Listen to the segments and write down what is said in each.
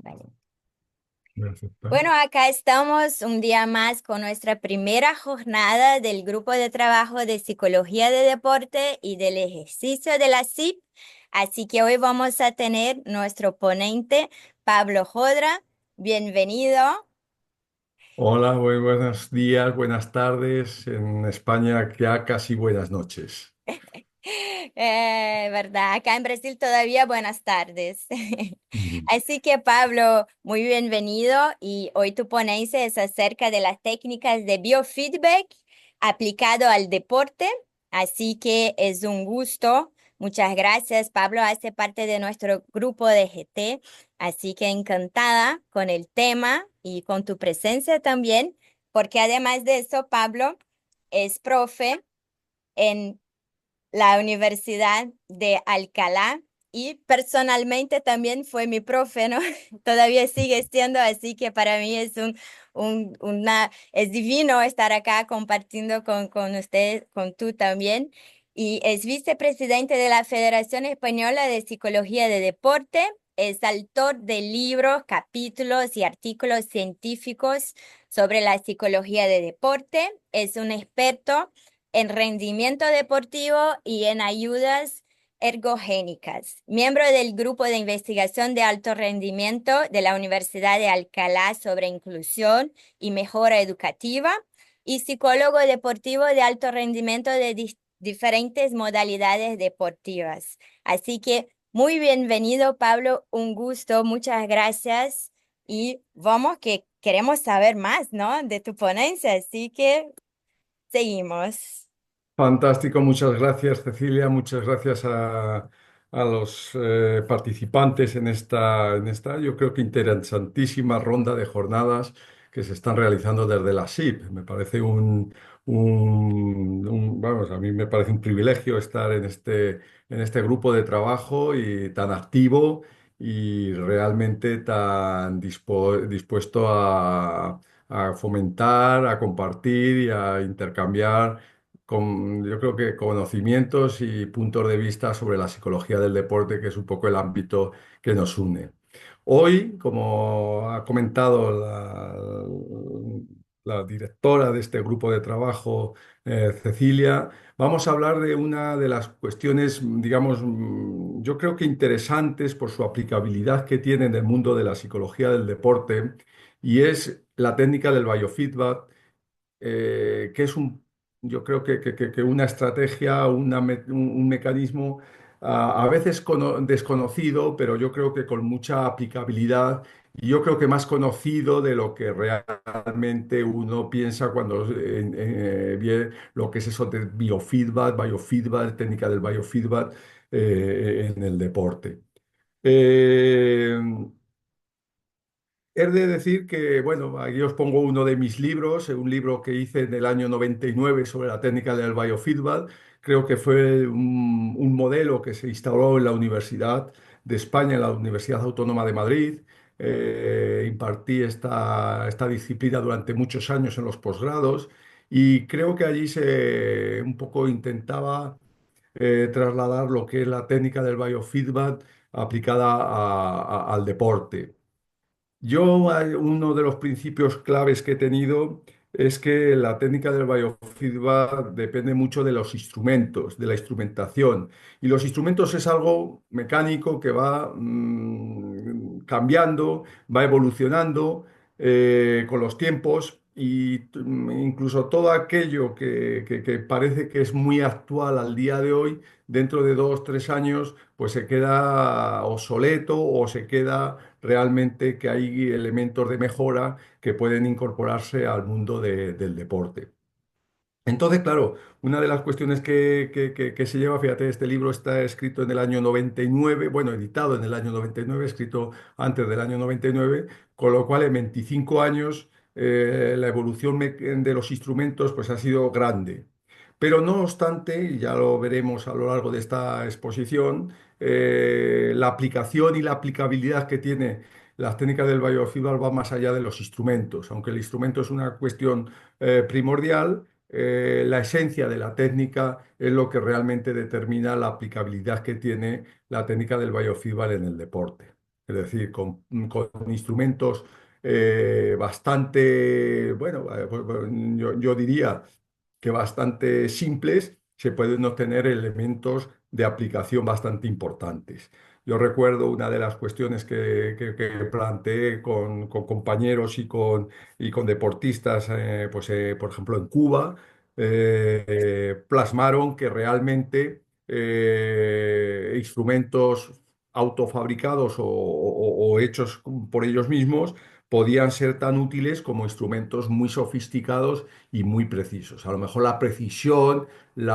Vale. Perfecto. Bueno, acá estamos un día más con nuestra primera jornada del grupo de trabajo de psicología de deporte y del ejercicio de la SIP. Así que hoy vamos a tener nuestro ponente, Pablo Jodra. Bienvenido. Hola, muy buenos días, buenas tardes. En España ya casi buenas noches. ¿Verdad? Acá en Brasil todavía buenas tardes. Ujú. Así que Pablo, muy bienvenido y hoy tu ponencia es acerca de las técnicas de biofeedback aplicado al deporte. Así que es un gusto. Muchas gracias. Pablo hace parte de nuestro grupo de GT, así que encantada con el tema y con tu presencia también, porque además de eso, Pablo es profe en la Universidad de Alcalá y personalmente también fue mi profe, ¿no? Todavía sigue siendo, así que para mí es es divino estar acá compartiendo con usted, con tú también. Y es vicepresidente de la Federación Española de Psicología de Deporte. Es autor de libros, capítulos y artículos científicos sobre la psicología de deporte. Es un experto en rendimiento deportivo y en ayudas ergogénicas. Miembro del Grupo de Investigación de Alto Rendimiento de la Universidad de Alcalá sobre inclusión y mejora educativa y psicólogo deportivo de alto rendimiento de diferentes modalidades deportivas. Así que muy bienvenido, Pablo. Un gusto, muchas gracias. Y vamos que queremos saber más, ¿no? De tu ponencia, así que seguimos. Fantástico, muchas gracias Cecilia, muchas gracias a los participantes en esta, yo creo que interesantísima ronda de jornadas que se están realizando desde la SIP. Me parece vamos, a mí me parece un privilegio estar en este grupo de trabajo y tan activo y realmente tan dispuesto a fomentar, a compartir y a intercambiar yo creo que conocimientos y puntos de vista sobre la psicología del deporte, que es un poco el ámbito que nos une. Hoy, como ha comentado la directora de este grupo de trabajo, Cecilia, vamos a hablar de una de las cuestiones, digamos, yo creo que interesantes por su aplicabilidad que tiene en el mundo de la psicología del deporte, y es la técnica del biofeedback, que es yo creo que una estrategia, un mecanismo a veces desconocido, pero yo creo que con mucha aplicabilidad y yo creo que más conocido de lo que realmente uno piensa cuando ve lo que es eso de biofeedback, técnica del biofeedback en el deporte. Eh, He de decir que, bueno, aquí os pongo uno de mis libros, un libro que hice en el año 99 sobre la técnica del biofeedback. Creo que fue un modelo que se instauró en la Universidad de España, en la Universidad Autónoma de Madrid. Impartí esta disciplina durante muchos años en los posgrados y creo que allí se un poco intentaba trasladar lo que es la técnica del biofeedback aplicada al deporte. Uno de los principios claves que he tenido es que la técnica del biofeedback depende mucho de los instrumentos, de la instrumentación. Y los instrumentos es algo mecánico que va cambiando, va evolucionando con los tiempos y incluso todo aquello que parece que es muy actual al día de hoy, dentro de 2, 3 años, pues se queda obsoleto o se queda realmente que hay elementos de mejora que pueden incorporarse al mundo del deporte. Entonces, claro, una de las cuestiones que se lleva, fíjate, este libro está escrito en el año 99, bueno, editado en el año 99, escrito antes del año 99, con lo cual en 25 años la evolución de los instrumentos pues ha sido grande. Pero no obstante, y ya lo veremos a lo largo de esta exposición, la aplicación y la aplicabilidad que tiene las técnicas del biofeedback va más allá de los instrumentos. Aunque el instrumento es una cuestión primordial, la esencia de la técnica es lo que realmente determina la aplicabilidad que tiene la técnica del biofeedback en el deporte. es decir, con instrumentos bastante, bueno, pues, yo diría que bastante simples, se pueden obtener elementos de aplicación bastante importantes. Yo recuerdo una de las cuestiones que planteé con compañeros y con deportistas, pues, por ejemplo, en Cuba, plasmaron que realmente instrumentos autofabricados o hechos por ellos mismos podían ser tan útiles como instrumentos muy sofisticados y muy precisos. A lo mejor la precisión, el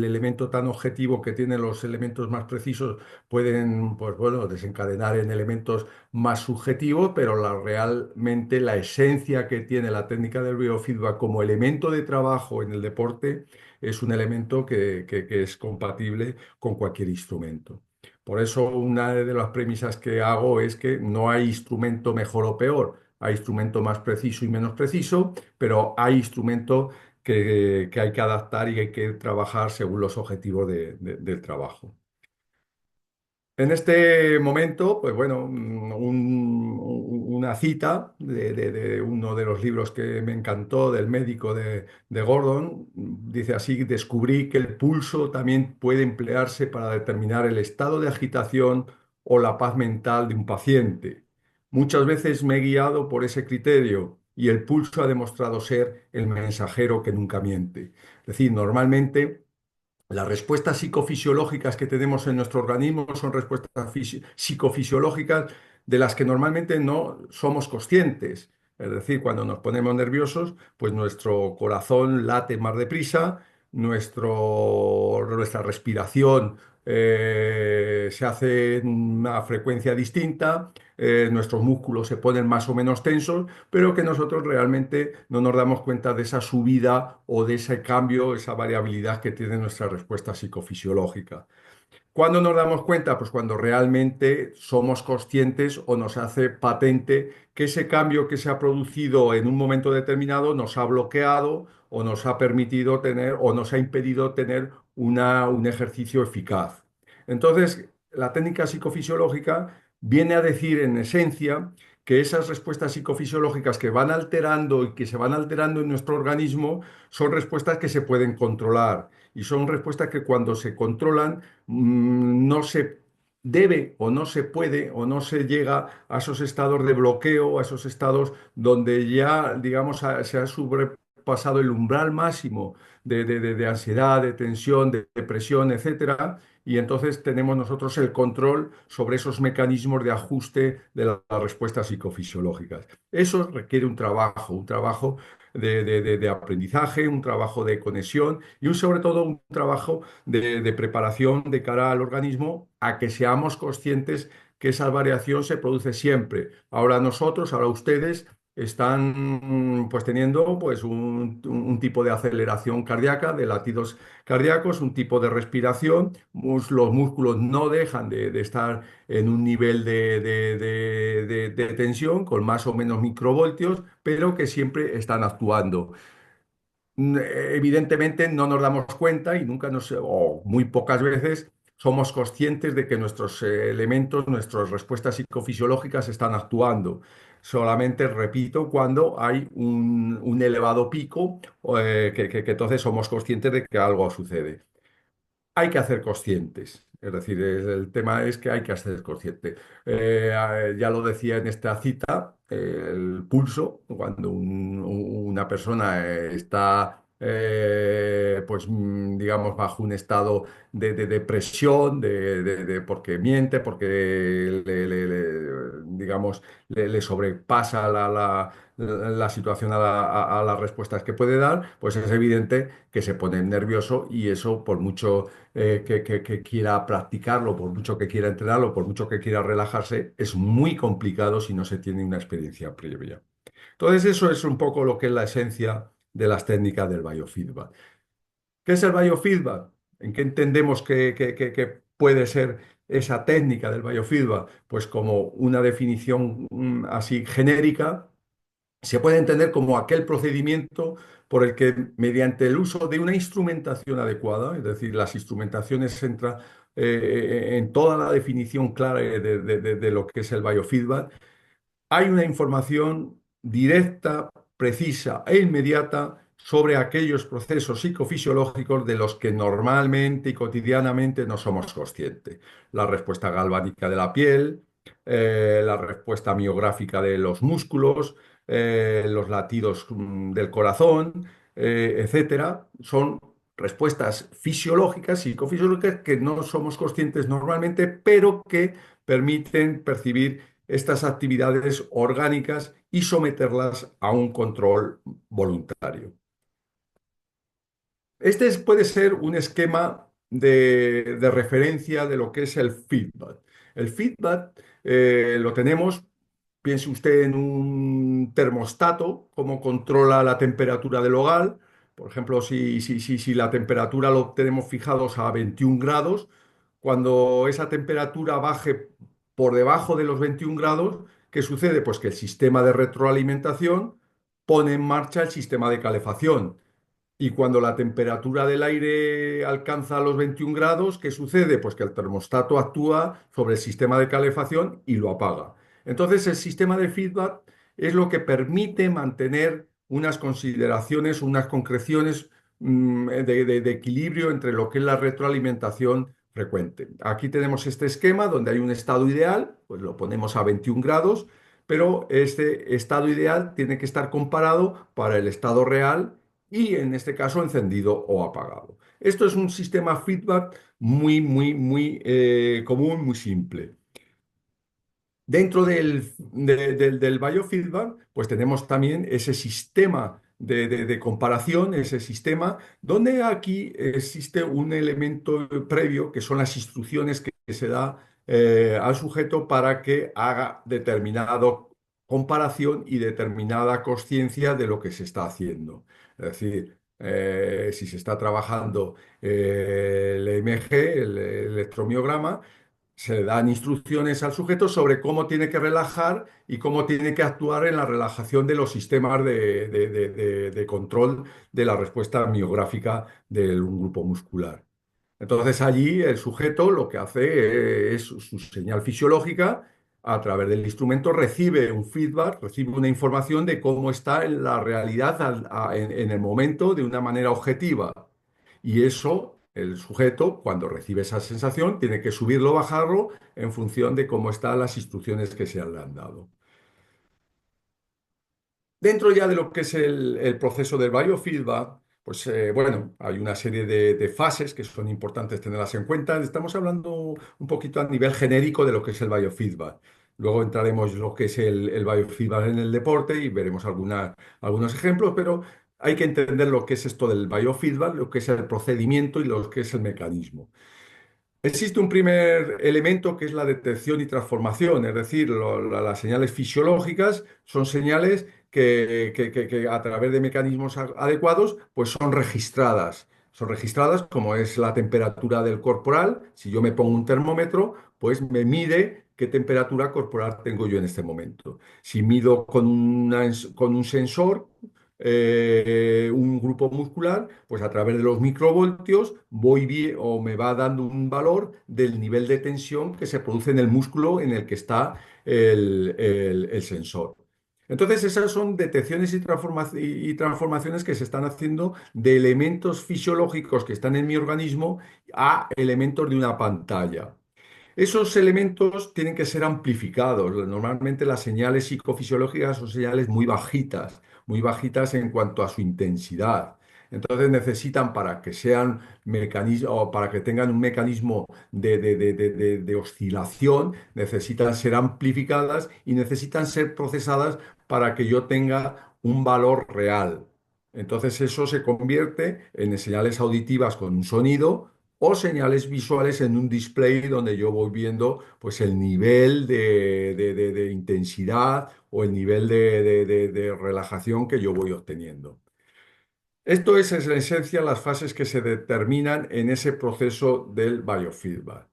elemento tan objetivo que tienen los elementos más precisos pueden, pues bueno, desencadenar en elementos más subjetivos, pero realmente la esencia que tiene la técnica del biofeedback como elemento de trabajo en el deporte es un elemento que es compatible con cualquier instrumento. Por eso, una de las premisas que hago es que no hay instrumento mejor o peor. Hay instrumento más preciso y menos preciso, pero hay instrumento que hay que adaptar y hay que trabajar según los objetivos del trabajo. En este momento, pues bueno, una cita de uno de los libros que me encantó, del médico de Gordon, dice así: descubrí que el pulso también puede emplearse para determinar el estado de agitación o la paz mental de un paciente. Muchas veces me he guiado por ese criterio y el pulso ha demostrado ser el mensajero que nunca miente. Es decir, normalmente las respuestas psicofisiológicas que tenemos en nuestro organismo son respuestas psicofisiológicas de las que normalmente no somos conscientes. Es decir, cuando nos ponemos nerviosos, pues nuestro corazón late más deprisa, nuestra respiración se hace en una frecuencia distinta, nuestros músculos se ponen más o menos tensos, pero que nosotros realmente no nos damos cuenta de esa subida o de ese cambio, esa variabilidad que tiene nuestra respuesta psicofisiológica. ¿Cuándo nos damos cuenta? Pues cuando realmente somos conscientes o nos hace patente que ese cambio que se ha producido en un momento determinado nos ha bloqueado o nos ha permitido tener o nos ha impedido tener un ejercicio eficaz. Entonces, la técnica psicofisiológica viene a decir en esencia que esas respuestas psicofisiológicas que van alterando y que se van alterando en nuestro organismo son respuestas que se pueden controlar y son respuestas que cuando se controlan no se debe o no se puede o no se llega a esos estados de bloqueo, a esos estados donde ya, digamos, se ha sobrepasado el umbral máximo de ansiedad, de tensión, de depresión, etcétera. Y entonces tenemos nosotros el control sobre esos mecanismos de ajuste de las respuestas psicofisiológicas. Eso requiere un trabajo de aprendizaje, un trabajo de conexión y sobre todo un trabajo de preparación de cara al organismo a que seamos conscientes que esa variación se produce siempre. Ahora nosotros, ahora ustedes están pues teniendo pues un tipo de aceleración cardíaca, de latidos cardíacos, un tipo de respiración. Los músculos no dejan de estar en un nivel de tensión con más o menos microvoltios, pero que siempre están actuando. Evidentemente no nos damos cuenta y nunca o muy pocas veces somos conscientes de que nuestros elementos, nuestras respuestas psicofisiológicas están actuando. Solamente, repito, cuando hay un elevado pico, que entonces somos conscientes de que algo sucede. Hay que hacer conscientes. Es decir, el tema es que hay que hacer consciente. Ya lo decía en esta cita, el pulso, cuando una persona está, pues, digamos, bajo un estado de depresión, porque miente, porque, digamos, le sobrepasa la situación a las respuestas que puede dar, pues es evidente que se pone nervioso y eso, por mucho que quiera practicarlo, por mucho que quiera entrenarlo, por mucho que quiera relajarse, es muy complicado si no se tiene una experiencia previa. Entonces, eso es un poco lo que es la esencia de las técnicas del biofeedback. ¿Qué es el biofeedback? ¿En qué entendemos que puede ser esa técnica del biofeedback? Pues como una definición así genérica se puede entender como aquel procedimiento por el que, mediante el uso de una instrumentación adecuada, es decir, las instrumentaciones en toda la definición clara de lo que es el biofeedback, hay una información directa, precisa e inmediata sobre aquellos procesos psicofisiológicos de los que normalmente y cotidianamente no somos conscientes. La respuesta galvánica de la piel, la respuesta miográfica de los músculos, los latidos del corazón, etcétera, son respuestas fisiológicas, psicofisiológicas que no somos conscientes normalmente, pero que permiten percibir estas actividades orgánicas y someterlas a un control voluntario. Puede ser un esquema de referencia de lo que es el feedback. El feedback lo tenemos, piense usted en un termostato, cómo controla la temperatura del hogar. Por ejemplo, si la temperatura lo tenemos fijados a 21 grados, cuando esa temperatura baje por debajo de los 21 grados, ¿qué sucede? Pues que el sistema de retroalimentación pone en marcha el sistema de calefacción. Y cuando la temperatura del aire alcanza los 21 grados, ¿qué sucede? Pues que el termostato actúa sobre el sistema de calefacción y lo apaga. Entonces, el sistema de feedback es lo que permite mantener unas consideraciones, unas concreciones de equilibrio entre lo que es la retroalimentación frecuente. Aquí tenemos este esquema donde hay un estado ideal, pues lo ponemos a 21 grados, pero este estado ideal tiene que estar comparado para el estado real y en este caso encendido o apagado. Esto es un sistema feedback muy común, muy simple. Dentro del biofeedback, pues tenemos también ese sistema de comparación, ese sistema donde aquí existe un elemento previo que son las instrucciones que se da al sujeto para que haga determinada comparación y determinada conciencia de lo que se está haciendo. Es decir, si se está trabajando el EMG, el electromiograma, se le dan instrucciones al sujeto sobre cómo tiene que relajar y cómo tiene que actuar en la relajación de los sistemas de control de la respuesta miográfica de un grupo muscular. Entonces allí el sujeto lo que hace es su señal fisiológica, a través del instrumento recibe un feedback, recibe una información de cómo está en la realidad en el momento de una manera objetiva. Y eso, el sujeto, cuando recibe esa sensación, tiene que subirlo o bajarlo en función de cómo están las instrucciones que se le han dado. Dentro ya de lo que es el proceso del biofeedback, pues bueno, hay una serie de fases que son importantes tenerlas en cuenta. Estamos hablando un poquito a nivel genérico de lo que es el biofeedback. Luego entraremos en lo que es el biofeedback en el deporte y veremos algunos ejemplos, pero hay que entender lo que es esto del biofeedback, lo que es el procedimiento y lo que es el mecanismo. Existe un primer elemento que es la detección y transformación, es decir, las señales fisiológicas son señales que a través de mecanismos adecuados pues son registradas. Son registradas como es la temperatura del corporal. Si yo me pongo un termómetro, pues me mide qué temperatura corporal tengo yo en este momento. Si mido con un sensor, un grupo muscular, pues a través de los microvoltios o me va dando un valor del nivel de tensión que se produce en el músculo en el que está el sensor. Entonces, esas son detecciones y transformaciones que se están haciendo de elementos fisiológicos que están en mi organismo a elementos de una pantalla. Esos elementos tienen que ser amplificados. Normalmente las señales psicofisiológicas son señales muy bajitas en cuanto a su intensidad. Entonces necesitan para que sean mecanismos o para que tengan un mecanismo de oscilación, necesitan ser amplificadas y necesitan ser procesadas para que yo tenga un valor real. Entonces eso se convierte en señales auditivas con un sonido o señales visuales en un display donde yo voy viendo pues el nivel de intensidad o el nivel de relajación que yo voy obteniendo. Esto es en esencia las fases que se determinan en ese proceso del biofeedback.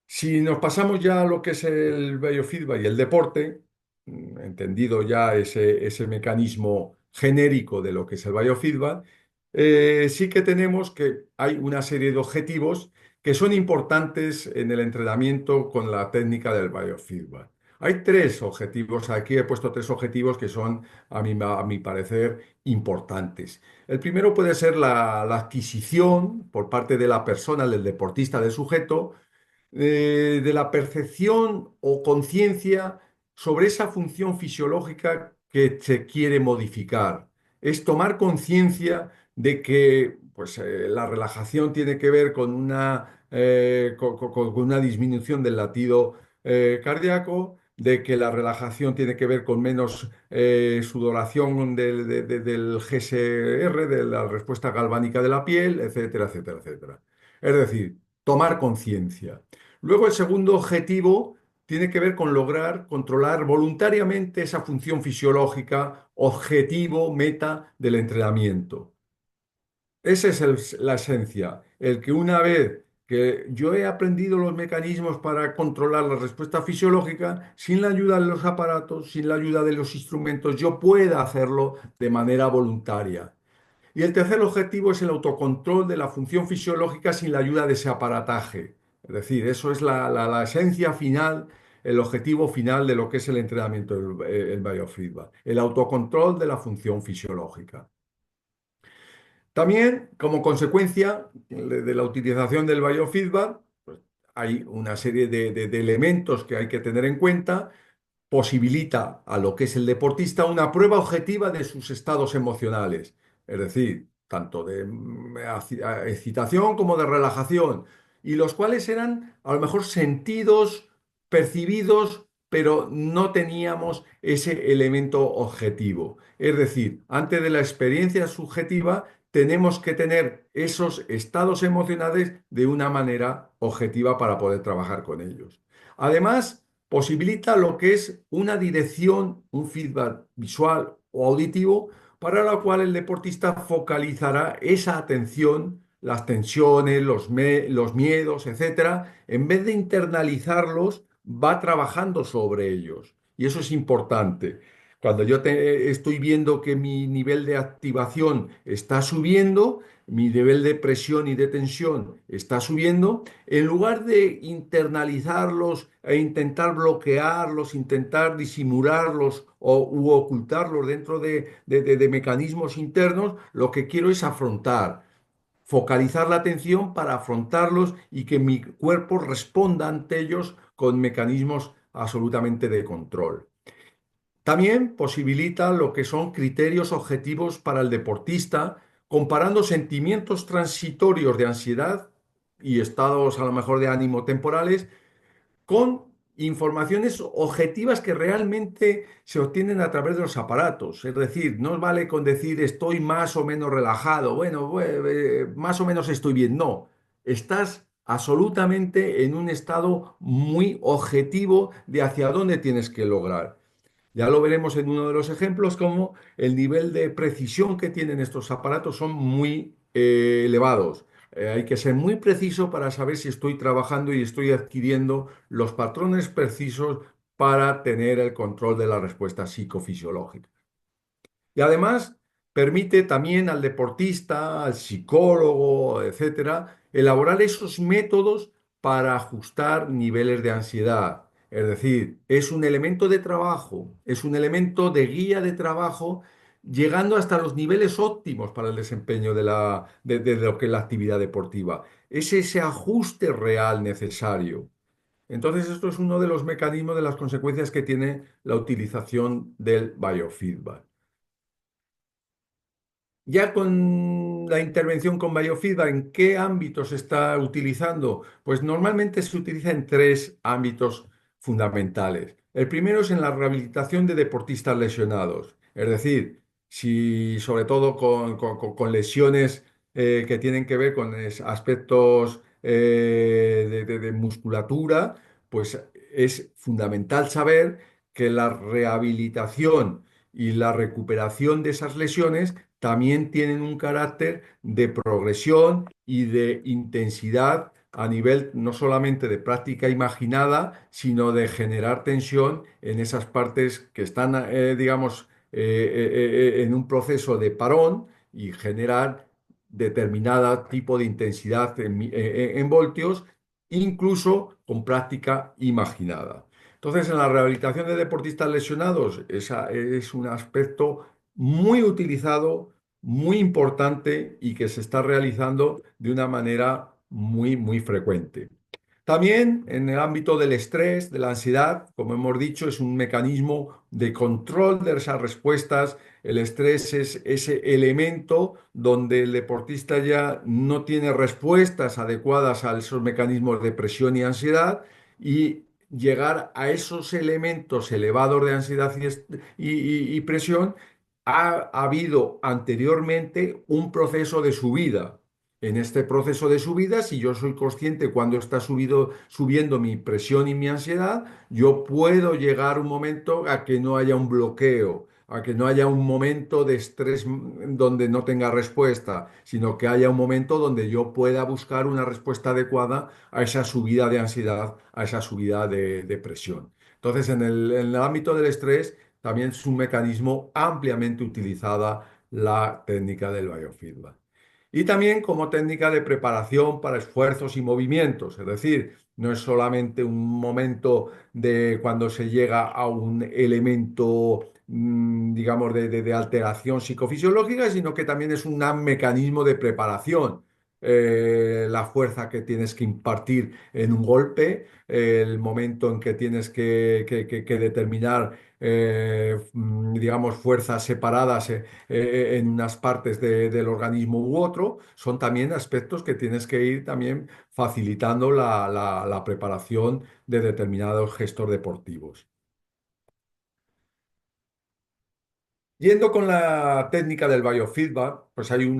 Si nos pasamos ya a lo que es el biofeedback y el deporte, entendido ya ese mecanismo genérico de lo que es el biofeedback, Sí que tenemos que hay una serie de objetivos que son importantes en el entrenamiento con la técnica del biofeedback. Hay tres objetivos, aquí he puesto tres objetivos que son, a mi parecer, importantes. El primero puede ser la adquisición por parte de la persona, del deportista, del sujeto, de la percepción o conciencia sobre esa función fisiológica que se quiere modificar. Es tomar conciencia de que pues, la relajación tiene que ver con con una disminución del latido cardíaco, de que la relajación tiene que ver con menos sudoración del GSR, de la respuesta galvánica de la piel, etcétera, etcétera, etcétera. Es decir, tomar conciencia. Luego, el segundo objetivo tiene que ver con lograr controlar voluntariamente esa función fisiológica, objetivo, meta del entrenamiento. Esa es la esencia, el que una vez que yo he aprendido los mecanismos para controlar la respuesta fisiológica, sin la ayuda de los aparatos, sin la ayuda de los instrumentos, yo pueda hacerlo de manera voluntaria. Y el tercer objetivo es el autocontrol de la función fisiológica sin la ayuda de ese aparataje. Es decir, eso es la esencia final, el objetivo final de lo que es el entrenamiento, el biofeedback, el autocontrol de la función fisiológica. También, como consecuencia de la utilización del biofeedback, pues, hay una serie de elementos que hay que tener en cuenta. Posibilita a lo que es el deportista una prueba objetiva de sus estados emocionales, es decir, tanto de excitación como de relajación, y los cuales eran a lo mejor sentidos, percibidos, pero no teníamos ese elemento objetivo. Es decir, antes de la experiencia subjetiva, tenemos que tener esos estados emocionales de una manera objetiva para poder trabajar con ellos. Además, posibilita lo que es una dirección, un feedback visual o auditivo, para la cual el deportista focalizará esa atención, las tensiones, los miedos, etcétera, en vez de internalizarlos, va trabajando sobre ellos. Y eso es importante. Cuando estoy viendo que mi nivel de activación está subiendo, mi nivel de presión y de tensión está subiendo, en lugar de internalizarlos e intentar bloquearlos, intentar disimularlos u ocultarlos dentro de mecanismos internos, lo que quiero es afrontar, focalizar la atención para afrontarlos y que mi cuerpo responda ante ellos con mecanismos absolutamente de control. También posibilita lo que son criterios objetivos para el deportista, comparando sentimientos transitorios de ansiedad y estados a lo mejor de ánimo temporales con informaciones objetivas que realmente se obtienen a través de los aparatos. Es decir, no vale con decir estoy más o menos relajado, bueno, más o menos estoy bien. No, estás absolutamente en un estado muy objetivo de hacia dónde tienes que lograr. Ya lo veremos en uno de los ejemplos, como el nivel de precisión que tienen estos aparatos son muy elevados. Hay que ser muy preciso para saber si estoy trabajando y estoy adquiriendo los patrones precisos para tener el control de la respuesta psicofisiológica. Y además permite también al deportista, al psicólogo, etcétera, elaborar esos métodos para ajustar niveles de ansiedad. Es decir, es un elemento de trabajo, es un elemento de guía de trabajo, llegando hasta los niveles óptimos para el desempeño de lo que es la actividad deportiva. Es ese ajuste real necesario. Entonces, esto es uno de los mecanismos de las consecuencias que tiene la utilización del biofeedback. Ya con la intervención con biofeedback, ¿en qué ámbitos se está utilizando? Pues normalmente se utiliza en tres ámbitos fundamentales. El primero es en la rehabilitación de deportistas lesionados, es decir, si sobre todo con lesiones que tienen que ver con aspectos de musculatura, pues es fundamental saber que la rehabilitación y la recuperación de esas lesiones también tienen un carácter de progresión y de intensidad a nivel no solamente de práctica imaginada, sino de generar tensión en esas partes que están, digamos, en un proceso de parón y generar determinado tipo de intensidad en voltios, incluso con práctica imaginada. Entonces, en la rehabilitación de deportistas lesionados, esa es un aspecto muy utilizado, muy importante y que se está realizando de una manera muy, muy frecuente. También en el ámbito del estrés, de la ansiedad, como hemos dicho, es un mecanismo de control de esas respuestas. El estrés es ese elemento donde el deportista ya no tiene respuestas adecuadas a esos mecanismos de presión y ansiedad y llegar a esos elementos elevados de ansiedad y presión. Ha habido anteriormente un proceso de subida. En este proceso de subida, si yo soy consciente cuando está subiendo mi presión y mi ansiedad, yo puedo llegar un momento a que no haya un bloqueo, a que no haya un momento de estrés donde no tenga respuesta, sino que haya un momento donde yo pueda buscar una respuesta adecuada a esa subida de ansiedad, a esa subida de presión. Entonces, en el ámbito del estrés, también es un mecanismo ampliamente utilizada la técnica del biofeedback. Y también como técnica de preparación para esfuerzos y movimientos, es decir, no es solamente un momento de cuando se llega a un elemento, digamos, de alteración psicofisiológica, sino que también es un mecanismo de preparación. La fuerza que tienes que impartir en un golpe, el momento en que tienes que determinar, digamos, fuerzas separadas en unas partes del organismo u otro, son también aspectos que tienes que ir también facilitando la preparación de determinados gestos deportivos. Yendo con la técnica del biofeedback, pues hay un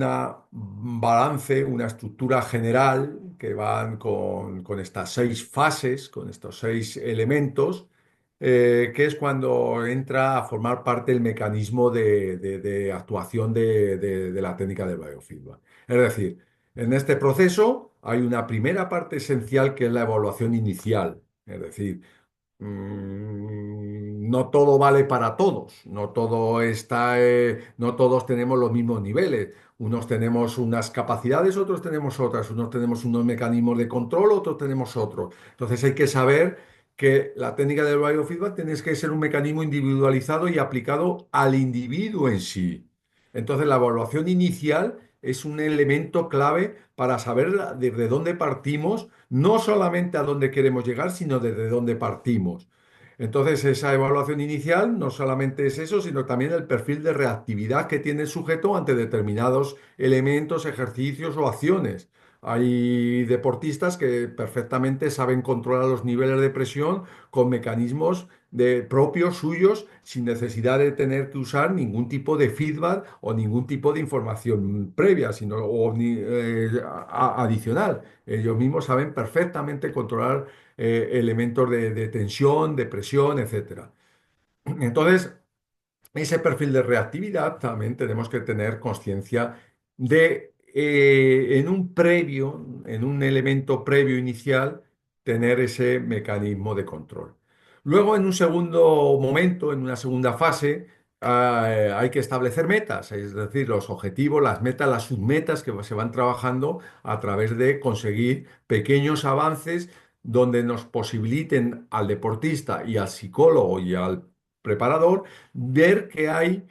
balance, una estructura general que van con estas 6 fases, con estos 6 elementos, que es cuando entra a formar parte el mecanismo de actuación de la técnica del biofeedback. Es decir, en este proceso hay una primera parte esencial que es la evaluación inicial. Es decir, no todo vale para todos, no todos tenemos los mismos niveles. Unos tenemos unas capacidades, otros tenemos otras, unos tenemos unos mecanismos de control, otros tenemos otros. Entonces hay que saber que la técnica del biofeedback tiene que ser un mecanismo individualizado y aplicado al individuo en sí. Entonces la evaluación inicial es un elemento clave para saber desde dónde partimos, no solamente a dónde queremos llegar, sino desde dónde partimos. Entonces, esa evaluación inicial no solamente es eso, sino también el perfil de reactividad que tiene el sujeto ante determinados elementos, ejercicios o acciones. Hay deportistas que perfectamente saben controlar los niveles de presión con mecanismos propios suyos sin necesidad de tener que usar ningún tipo de feedback o ningún tipo de información previa, sino adicional. Ellos mismos saben perfectamente controlar elementos de tensión, de presión, etcétera. Entonces, ese perfil de reactividad también tenemos que tener conciencia de, en un elemento previo inicial, tener ese mecanismo de control. Luego, en un segundo momento, en una segunda fase, hay que establecer metas, es decir, los objetivos, las metas, las submetas que se van trabajando a través de conseguir pequeños avances donde nos posibiliten al deportista y al psicólogo y al preparador ver que hay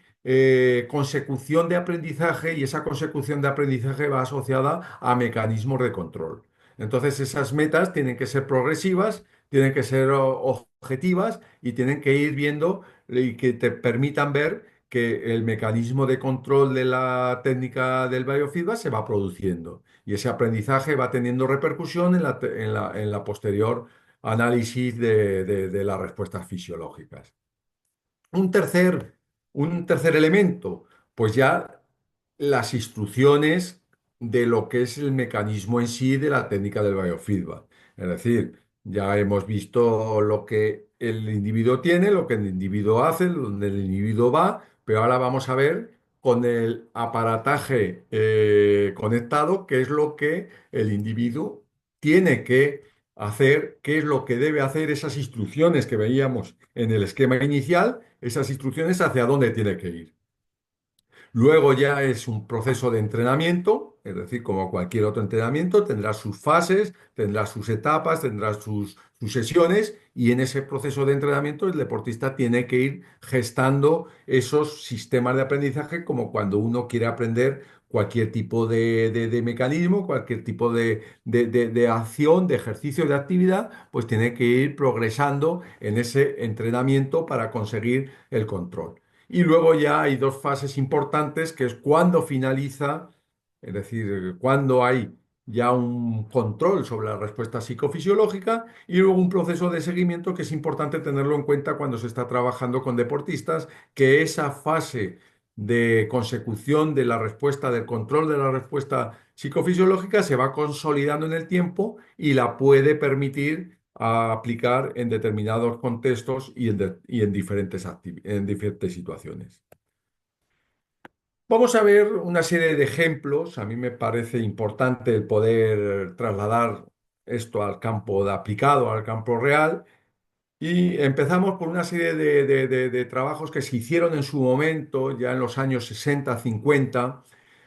consecución de aprendizaje y esa consecución de aprendizaje va asociada a mecanismos de control. Entonces esas metas tienen que ser progresivas, tienen que ser objetivas y tienen que ir viendo y que te permitan ver que el mecanismo de control de la técnica del biofeedback se va produciendo y ese aprendizaje va teniendo repercusión en la posterior análisis de las respuestas fisiológicas. Un tercer, un tercer elemento, pues ya las instrucciones de lo que es el mecanismo en sí de la técnica del biofeedback. Es decir, ya hemos visto lo que el individuo tiene, lo que el individuo hace, donde el individuo va, pero ahora vamos a ver con el aparataje conectado qué es lo que el individuo tiene que hacer, qué es lo que debe hacer, esas instrucciones que veíamos en el esquema inicial, esas instrucciones hacia dónde tiene que ir. Luego ya es un proceso de entrenamiento, es decir, como cualquier otro entrenamiento, tendrá sus fases, tendrá sus etapas, tendrá sus sesiones y en ese proceso de entrenamiento el deportista tiene que ir gestando esos sistemas de aprendizaje como cuando uno quiere aprender cualquier tipo de mecanismo, cualquier tipo de acción, de ejercicio, de actividad, pues tiene que ir progresando en ese entrenamiento para conseguir el control. Y luego ya hay dos fases importantes, que es cuando finaliza, es decir, cuando hay ya un control sobre la respuesta psicofisiológica y luego un proceso de seguimiento que es importante tenerlo en cuenta cuando se está trabajando con deportistas, que esa fase de consecución de la respuesta, del control de la respuesta psicofisiológica se va consolidando en el tiempo y la puede permitir aplicar en determinados contextos y en en diferentes situaciones. Vamos a ver una serie de ejemplos. A mí me parece importante el poder trasladar esto al campo de aplicado, al campo real. Y empezamos por una serie de trabajos que se hicieron en su momento, ya en los años 60, 50,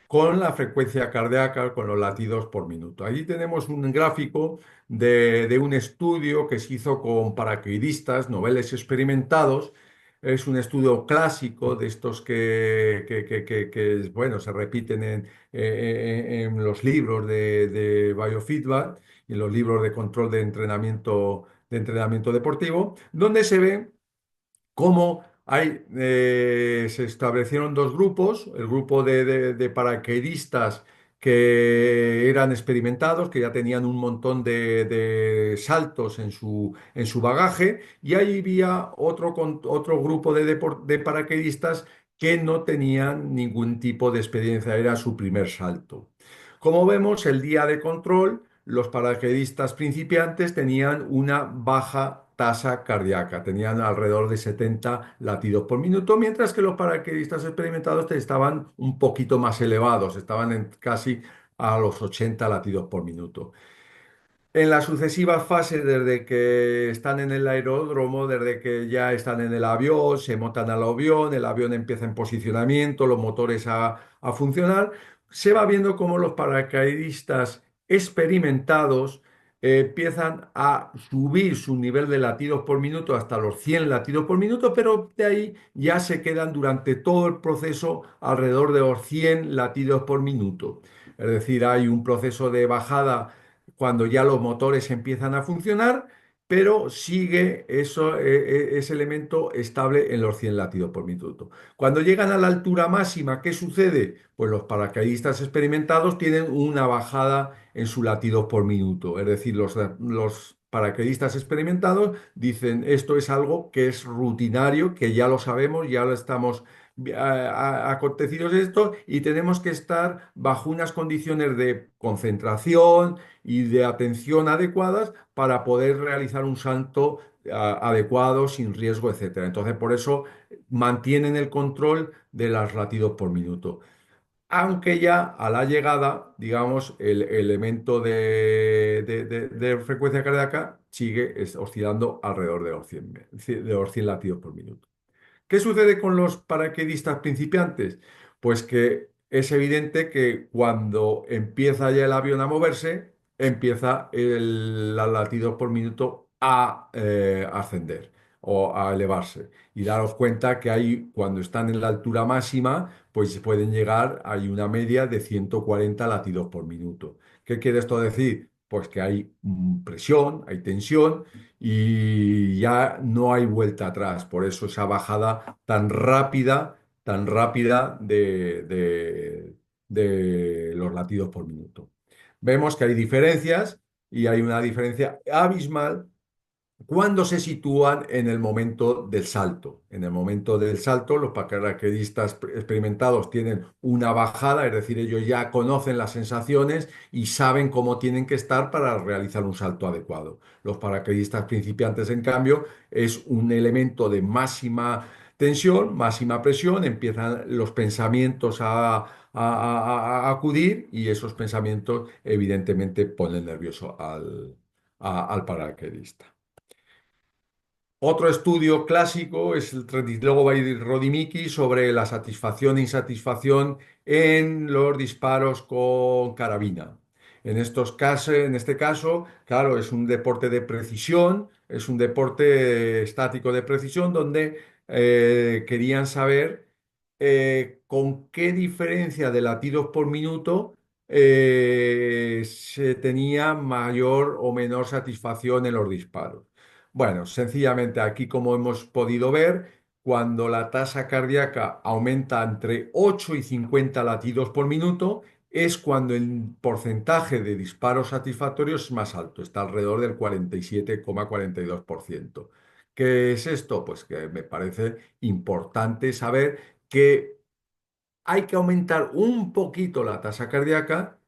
con la frecuencia cardíaca, con los latidos por minuto. Allí tenemos un gráfico de un estudio que se hizo con paracaidistas, noveles experimentados. Es un estudio clásico de estos bueno, se repiten en los libros de biofeedback y en los libros de control de entrenamiento deportivo, donde se ve cómo se establecieron dos grupos, el grupo de paracaidistas que eran experimentados, que ya tenían un montón de saltos en su bagaje, y ahí había otro grupo de paracaidistas que no tenían ningún tipo de experiencia, era su primer salto. Como vemos, el día de control, los paracaidistas principiantes tenían una baja tasa cardíaca, tenían alrededor de 70 latidos por minuto, mientras que los paracaidistas experimentados estaban un poquito más elevados, estaban en casi a los 80 latidos por minuto. En las sucesivas fases, desde que están en el aeródromo, desde que ya están en el avión, se montan al avión, el avión empieza en posicionamiento, los motores a funcionar, se va viendo cómo los paracaidistas experimentados empiezan a subir su nivel de latidos por minuto hasta los 100 latidos por minuto, pero de ahí ya se quedan durante todo el proceso alrededor de los 100 latidos por minuto. Es decir, hay un proceso de bajada cuando ya los motores empiezan a funcionar, pero sigue ese elemento estable en los 100 latidos por minuto. Cuando llegan a la altura máxima, ¿qué sucede? Pues los paracaidistas experimentados tienen una bajada en su latidos por minuto. Es decir, los paracaidistas experimentados dicen esto es algo que es rutinario, que ya lo sabemos, ya lo estamos acontecidos esto y tenemos que estar bajo unas condiciones de concentración y de atención adecuadas para poder realizar un salto adecuado, sin riesgo, etcétera. Entonces, por eso mantienen el control de los latidos por minuto. Aunque ya a la llegada, digamos, el elemento de frecuencia cardíaca sigue oscilando alrededor de los 100 latidos por minuto. ¿Qué sucede con los paracaidistas principiantes? Pues que es evidente que cuando empieza ya el avión a moverse, empieza los latidos por minuto a ascender o a elevarse. Y daros cuenta que hay, cuando están en la altura máxima, pues pueden llegar, hay una media de 140 latidos por minuto. ¿Qué quiere esto decir? Pues que hay presión, hay tensión y ya no hay vuelta atrás. Por eso esa bajada tan rápida de los latidos por minuto. Vemos que hay diferencias y hay una diferencia abismal cuando se sitúan en el momento del salto. En el momento del salto, los paracaidistas experimentados tienen una bajada, es decir, ellos ya conocen las sensaciones y saben cómo tienen que estar para realizar un salto adecuado. Los paracaidistas principiantes, en cambio, es un elemento de máxima tensión, máxima presión, empiezan los pensamientos a acudir y esos pensamientos evidentemente ponen nervioso al paracaidista. Otro estudio clásico es el Tredislego by Rodimicki sobre la satisfacción e insatisfacción en los disparos con carabina. En este caso, claro, es un deporte de precisión, es un deporte estático de precisión donde querían saber con qué diferencia de latidos por minuto se tenía mayor o menor satisfacción en los disparos. Bueno, sencillamente aquí, como hemos podido ver, cuando la tasa cardíaca aumenta entre 8 y 50 latidos por minuto, es cuando el porcentaje de disparos satisfactorios es más alto, está alrededor del 47,42%. ¿Qué es esto? Pues que me parece importante saber que hay que aumentar un poquito la tasa cardíaca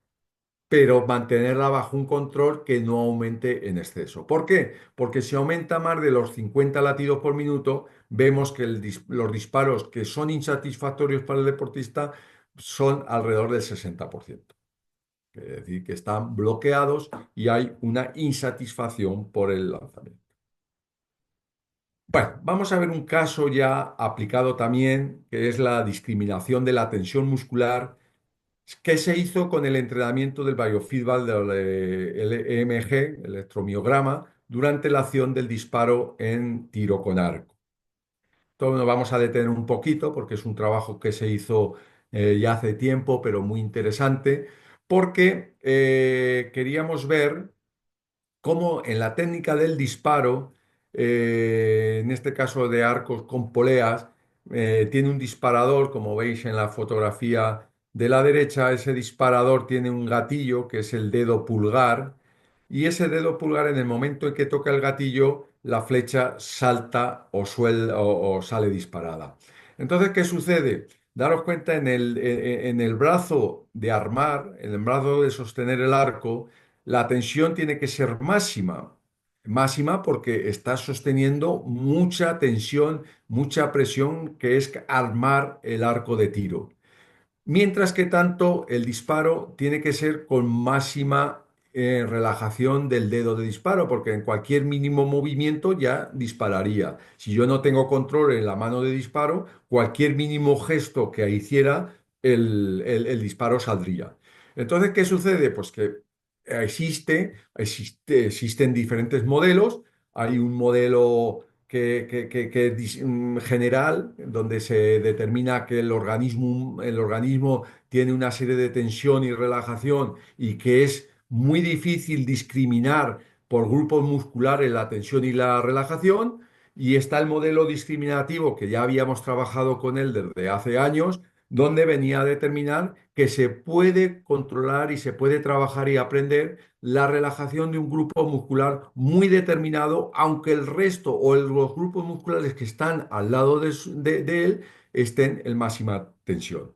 pero mantenerla bajo un control que no aumente en exceso. ¿Por qué? Porque si aumenta más de los 50 latidos por minuto, vemos que los disparos que son insatisfactorios para el deportista son alrededor del 60%. Es decir, que están bloqueados y hay una insatisfacción por el lanzamiento. Bueno, vamos a ver un caso ya aplicado también, que es la discriminación de la tensión muscular. ¿Qué se hizo con el entrenamiento del biofeedback del el EMG, electromiograma, durante la acción del disparo en tiro con arco? Todo nos vamos a detener un poquito porque es un trabajo que se hizo ya hace tiempo, pero muy interesante, porque queríamos ver cómo en la técnica del disparo, en este caso de arcos con poleas, tiene un disparador, como veis en la fotografía de la derecha, ese disparador tiene un gatillo que es el dedo pulgar, y ese dedo pulgar en el momento en que toca el gatillo, la flecha salta o sale disparada. Entonces, ¿qué sucede? Daros cuenta en el brazo de armar, en el brazo de sostener el arco, la tensión tiene que ser máxima. Máxima porque está sosteniendo mucha tensión, mucha presión, que es armar el arco de tiro. Mientras que tanto el disparo tiene que ser con máxima relajación del dedo de disparo, porque en cualquier mínimo movimiento ya dispararía. Si yo no tengo control en la mano de disparo, cualquier mínimo gesto que hiciera, el disparo saldría. Entonces, ¿qué sucede? Pues que existen diferentes modelos. Hay un modelo general, donde se determina que el organismo tiene una serie de tensión y relajación y que es muy difícil discriminar por grupos musculares la tensión y la relajación. Y está el modelo discriminativo que ya habíamos trabajado con él desde hace años, donde venía a determinar que se puede controlar y se puede trabajar y aprender la relajación de un grupo muscular muy determinado, aunque el resto los grupos musculares que están al lado de él estén en máxima tensión.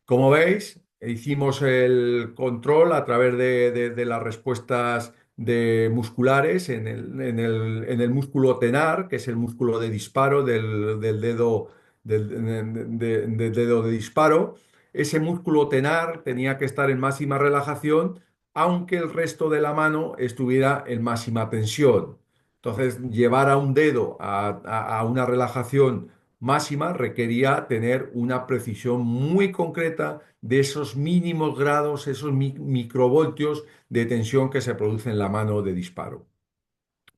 Como veis, hicimos el control a través de las respuestas musculares en el músculo tenar, que es el músculo de disparo del dedo, del dedo de disparo. Ese músculo tenar tenía que estar en máxima relajación, aunque el resto de la mano estuviera en máxima tensión. Entonces, llevar a un dedo a una relajación máxima requería tener una precisión muy concreta de esos mínimos grados, esos microvoltios de tensión que se producen en la mano de disparo.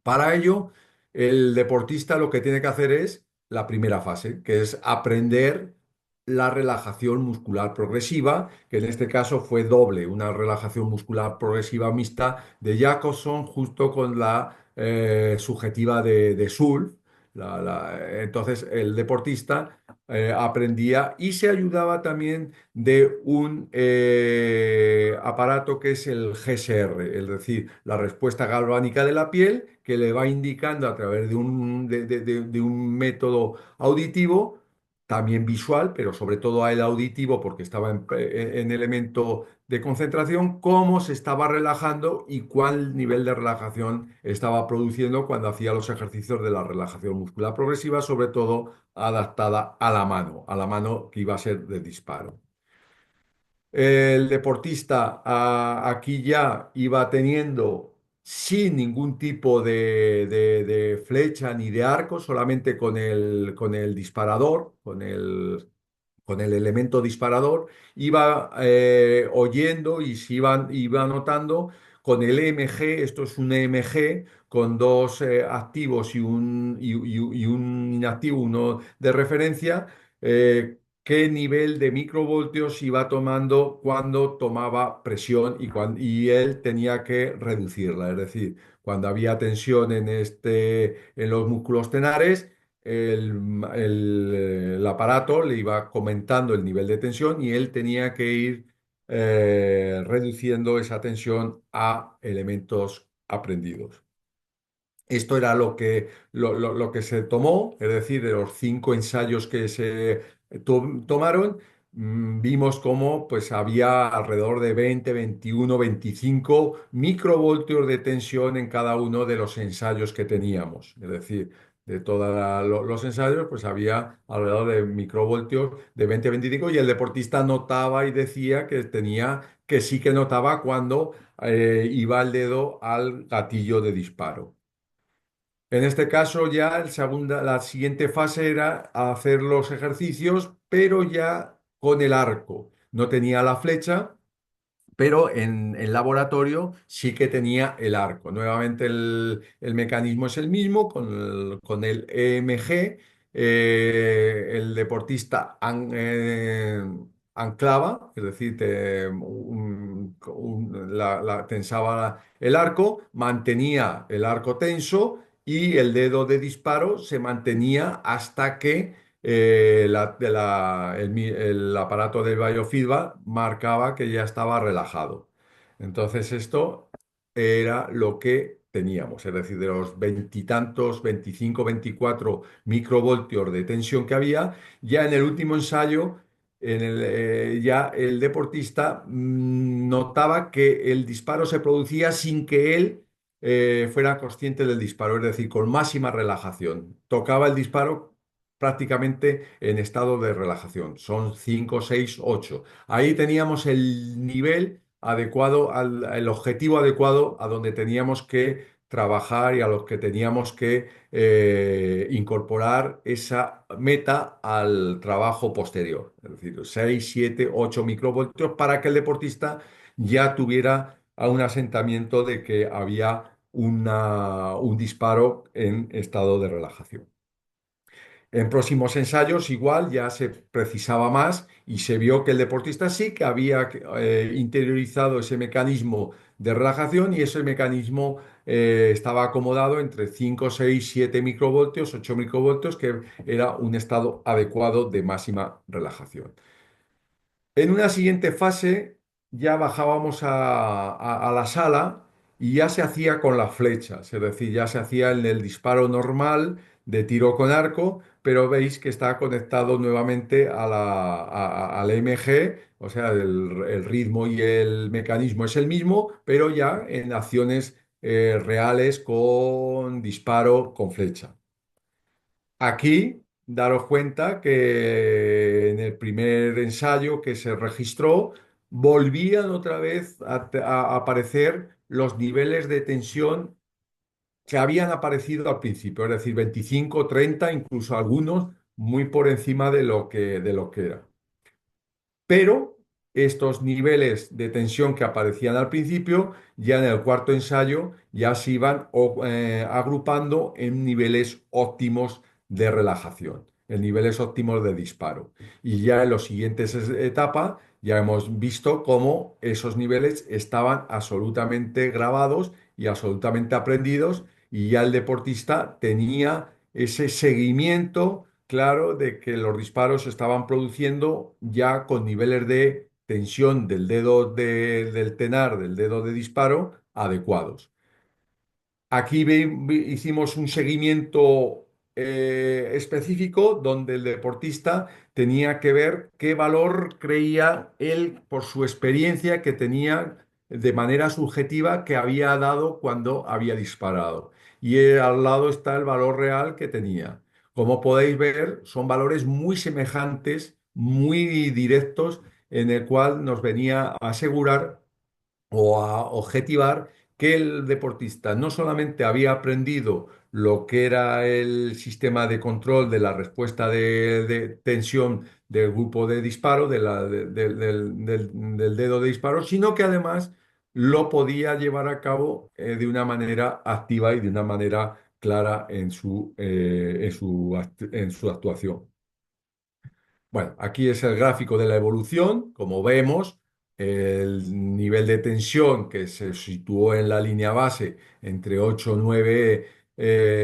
Para ello, el deportista lo que tiene que hacer es la primera fase, que es aprender la relajación muscular progresiva, que en este caso fue doble, una relajación muscular progresiva mixta de Jacobson justo con la subjetiva de Sulf. Entonces, el deportista aprendía y se ayudaba también de un aparato que es el GSR, es decir, la respuesta galvánica de la piel, que le va indicando a través de un método auditivo, también visual, pero sobre todo a el auditivo, porque estaba en elemento de concentración, cómo se estaba relajando y cuál nivel de relajación estaba produciendo cuando hacía los ejercicios de la relajación muscular progresiva, sobre todo adaptada a la mano que iba a ser de disparo. El deportista aquí ya iba teniendo sin ningún tipo de flecha ni de arco, solamente con el disparador, con el elemento disparador, iba oyendo y iba notando con el EMG. Esto es un EMG con dos activos y un inactivo, uno de referencia, qué nivel de microvoltios iba tomando cuando tomaba presión y él tenía que reducirla. Es decir, cuando había tensión en los músculos tenares, el aparato le iba comentando el nivel de tensión y él tenía que ir reduciendo esa tensión a elementos aprendidos. Esto era lo que se tomó, es decir, de los 5 ensayos que se tomaron. Vimos cómo pues, había alrededor de 20, 21, 25 microvoltios de tensión en cada uno de los ensayos que teníamos. Es decir, de todos los ensayos, pues había alrededor de microvoltios de 20, 25, y el deportista notaba y decía que que sí que notaba cuando iba el dedo al gatillo de disparo. En este caso ya la siguiente fase era hacer los ejercicios, pero ya con el arco. No tenía la flecha, pero en laboratorio sí que tenía el arco. Nuevamente el mecanismo es el mismo con el EMG. El deportista anclaba, es decir, tensaba el arco, mantenía el arco tenso y el dedo de disparo se mantenía hasta que el aparato del biofeedback marcaba que ya estaba relajado. Entonces esto era lo que teníamos, es decir, de los veintitantos, 25, 24 microvoltios de tensión que había, ya en el último ensayo, ya el deportista notaba que el disparo se producía sin que él fuera consciente del disparo, es decir, con máxima relajación. Tocaba el disparo prácticamente en estado de relajación. Son 5, 6, 8. Ahí teníamos el nivel adecuado, el objetivo adecuado a donde teníamos que trabajar y a los que teníamos que incorporar esa meta al trabajo posterior. Es decir, 6, 7, 8 microvoltios para que el deportista ya tuviera un asentamiento de que había un disparo en estado de relajación. En próximos ensayos igual ya se precisaba más y se vio que el deportista sí que había interiorizado ese mecanismo de relajación, y ese mecanismo estaba acomodado entre 5, 6, 7 microvoltios, 8 microvoltios, que era un estado adecuado de máxima relajación. En una siguiente fase ya bajábamos a la sala y ya se hacía con las flechas, es decir, ya se hacía en el disparo normal de tiro con arco, pero veis que está conectado nuevamente al MG, o sea, el ritmo y el mecanismo es el mismo, pero ya en acciones reales con disparo con flecha. Aquí, daros cuenta que en el primer ensayo que se registró, volvían otra vez a aparecer los niveles de tensión que habían aparecido al principio, es decir, 25, 30, incluso algunos muy por encima de lo que era. Pero estos niveles de tensión que aparecían al principio, ya en el cuarto ensayo, ya se iban agrupando en niveles óptimos de relajación, en niveles óptimos de disparo. Y ya en las siguientes etapas ya hemos visto cómo esos niveles estaban absolutamente grabados y absolutamente aprendidos, y ya el deportista tenía ese seguimiento claro de que los disparos se estaban produciendo ya con niveles de tensión del del tenar, del dedo de disparo, adecuados. Aquí hicimos un seguimiento específico donde el deportista tenía que ver qué valor creía él por su experiencia que tenía de manera subjetiva que había dado cuando había disparado. Y al lado está el valor real que tenía. Como podéis ver, son valores muy semejantes, muy directos, en el cual nos venía a asegurar o a objetivar que el deportista no solamente había aprendido lo que era el sistema de control de la respuesta de tensión del grupo de disparo, del dedo de disparo, sino que además lo podía llevar a cabo de una manera activa y de una manera clara en su actuación. Bueno, aquí es el gráfico de la evolución. Como vemos, el nivel de tensión que se situó en la línea base entre 8 y 9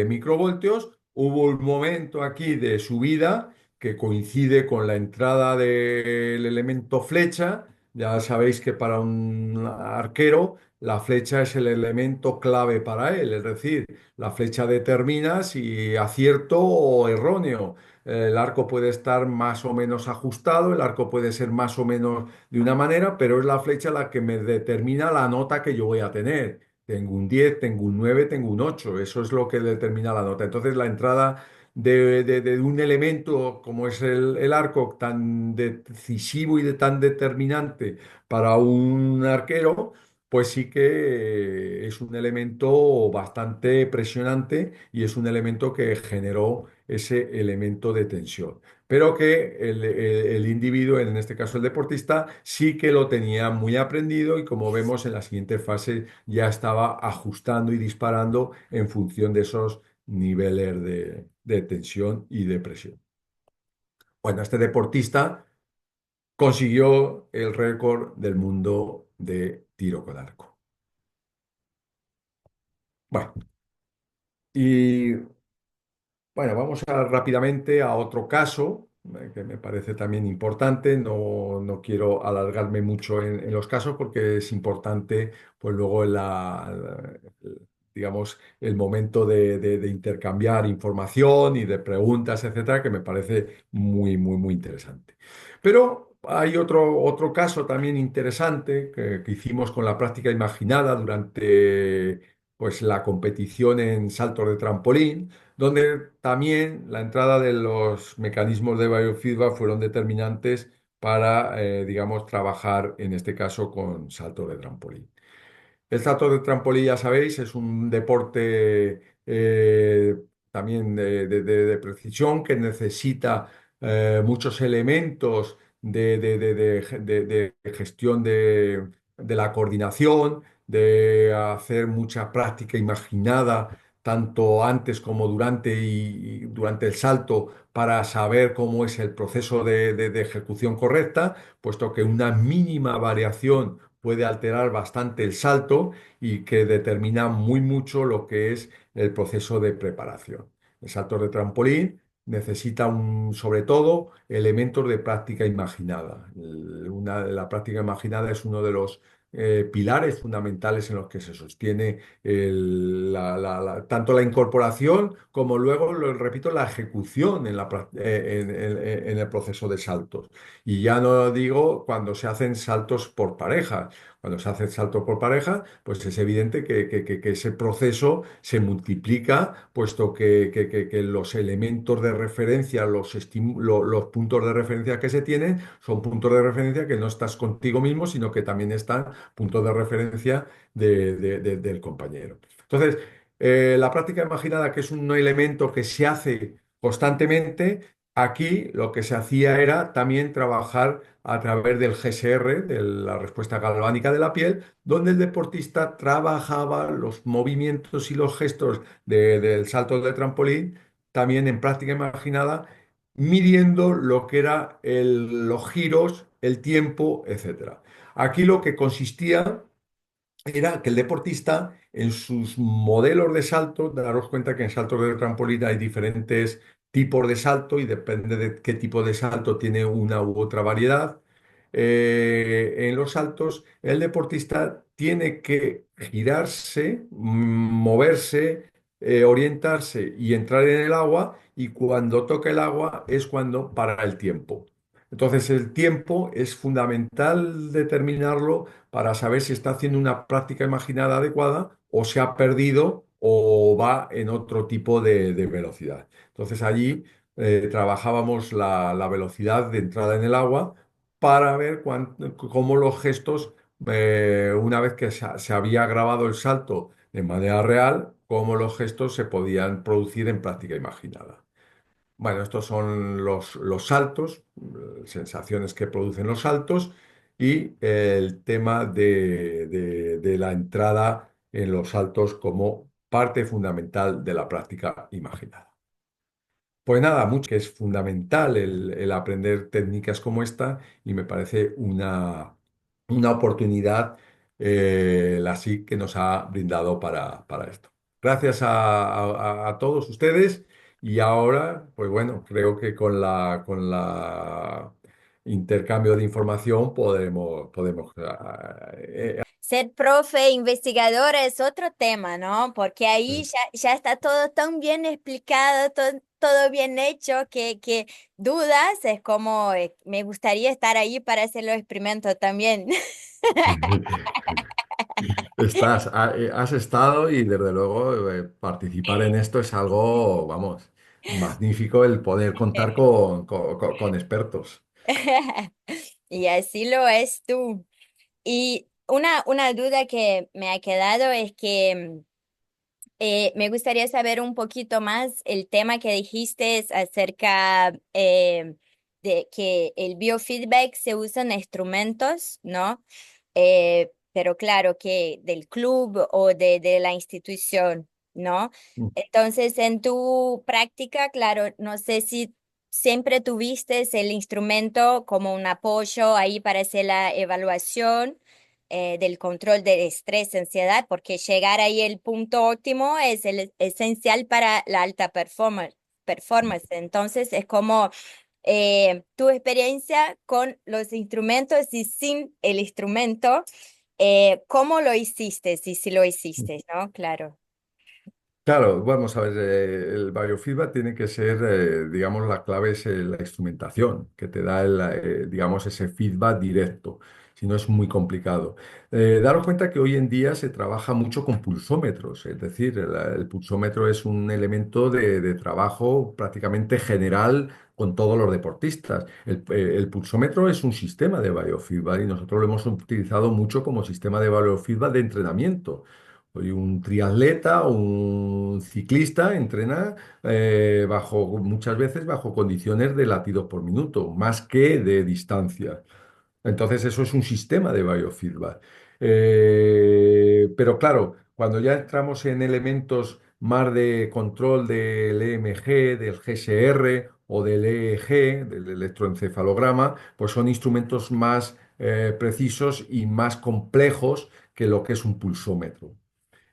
microvoltios. Hubo un momento aquí de subida que coincide con la entrada del elemento flecha. Ya sabéis que para un arquero la flecha es el elemento clave para él, es decir, la flecha determina si acierto o erróneo. El arco puede estar más o menos ajustado, el arco puede ser más o menos de una manera, pero es la flecha la que me determina la nota que yo voy a tener. Tengo un 10, tengo un 9, tengo un 8. Eso es lo que determina la nota. Entonces, la entrada de un elemento como es el arco tan decisivo y tan determinante para un arquero, pues sí que es un elemento bastante presionante y es un elemento que generó ese elemento de tensión. Pero que el individuo, en este caso el deportista, sí que lo tenía muy aprendido y como vemos en la siguiente fase ya estaba ajustando y disparando en función de esos niveles de tensión y de presión. Bueno, este deportista consiguió el récord del mundo de tiro con arco. Bueno, y bueno, vamos rápidamente a otro caso que me parece también importante. No quiero alargarme mucho en los casos porque es importante, pues luego digamos, el momento de intercambiar información y de preguntas, etcétera, que me parece muy, muy, muy interesante. Pero hay otro caso también interesante que hicimos con la práctica imaginada durante, pues, la competición en saltos de trampolín donde también la entrada de los mecanismos de biofeedback fueron determinantes para, digamos, trabajar en este caso con salto de trampolín. El salto de trampolín, ya sabéis, es un deporte también de precisión que necesita muchos elementos de gestión de la coordinación, de hacer mucha práctica imaginada, tanto antes como y durante el salto, para saber cómo es el proceso de ejecución correcta, puesto que una mínima variación puede alterar bastante el salto y que determina muy mucho lo que es el proceso de preparación. El salto de trampolín necesita sobre todo elementos de práctica imaginada. La práctica imaginada es uno de los pilares fundamentales en los que se sostiene tanto la incorporación como luego, lo repito, la ejecución en el proceso de saltos. Y ya no digo cuando se hacen saltos por pareja. Cuando se hace el salto por pareja, pues es evidente que ese proceso se multiplica, puesto que los elementos de referencia, los puntos de referencia que se tienen, son puntos de referencia que no estás contigo mismo, sino que también están puntos de referencia del compañero. Entonces, la práctica imaginada, que es un elemento que se hace constantemente, aquí lo que se hacía era también trabajar a través del GSR, de la respuesta galvánica de la piel, donde el deportista trabajaba los movimientos y los gestos del salto de trampolín, también en práctica imaginada, midiendo lo que era los giros, el tiempo, etcétera. Aquí lo que consistía era que el deportista en sus modelos de salto, daros cuenta que en saltos de trampolín hay diferentes tipos de salto y depende de qué tipo de salto tiene una u otra variedad. En los saltos, el deportista tiene que girarse, moverse, orientarse y entrar en el agua, y cuando toca el agua es cuando para el tiempo. Entonces, el tiempo es fundamental determinarlo para saber si está haciendo una práctica imaginada adecuada o se ha perdido o va en otro tipo de velocidad. Entonces allí trabajábamos la velocidad de entrada en el agua para ver cómo los gestos una vez que se había grabado el salto de manera real, cómo los gestos se podían producir en práctica imaginada. Bueno, estos son los saltos, sensaciones que producen los saltos y el tema de la entrada en los saltos como parte fundamental de la práctica imaginada. Pues nada, mucho que es fundamental el aprender técnicas como esta y me parece una oportunidad la SIC que nos ha brindado para esto. Gracias a todos ustedes y ahora, pues bueno, creo que con la intercambio de información podemos Ser profe, investigador es otro tema, ¿no? Porque ahí ya está todo tan bien explicado, todo bien hecho, que dudas es como, me gustaría estar ahí para hacer los experimentos también. Has estado y desde luego participar en esto es algo, vamos, magnífico el poder contar con expertos. Y así lo es tú. Y una duda que me ha quedado es que me gustaría saber un poquito más el tema que dijiste es acerca de que el biofeedback se usa en instrumentos, ¿no? Pero claro que del club o de la institución, ¿no? Entonces, en tu práctica, claro, no sé si siempre tuviste el instrumento como un apoyo ahí para hacer la evaluación del control del estrés, ansiedad, porque llegar ahí el punto óptimo es el esencial para la alta performance. Entonces, es como tu experiencia con los instrumentos y sin el instrumento, ¿cómo lo hiciste? Si lo hiciste, ¿no? Claro. Claro, vamos a ver, el biofeedback tiene que ser, digamos, la clave es la instrumentación, que te da, digamos, ese feedback directo, si no es muy complicado. Daros cuenta que hoy en día se trabaja mucho con pulsómetros, es decir, el pulsómetro es un elemento de trabajo prácticamente general con todos los deportistas. El pulsómetro es un sistema de biofeedback y nosotros lo hemos utilizado mucho como sistema de biofeedback de entrenamiento. Hoy un triatleta o un ciclista entrena muchas veces bajo condiciones de latidos por minuto, más que de distancia. Entonces, eso es un sistema de biofeedback. Pero claro, cuando ya entramos en elementos más de control del EMG, del GSR o del EEG, del electroencefalograma, pues son instrumentos más precisos y más complejos que lo que es un pulsómetro.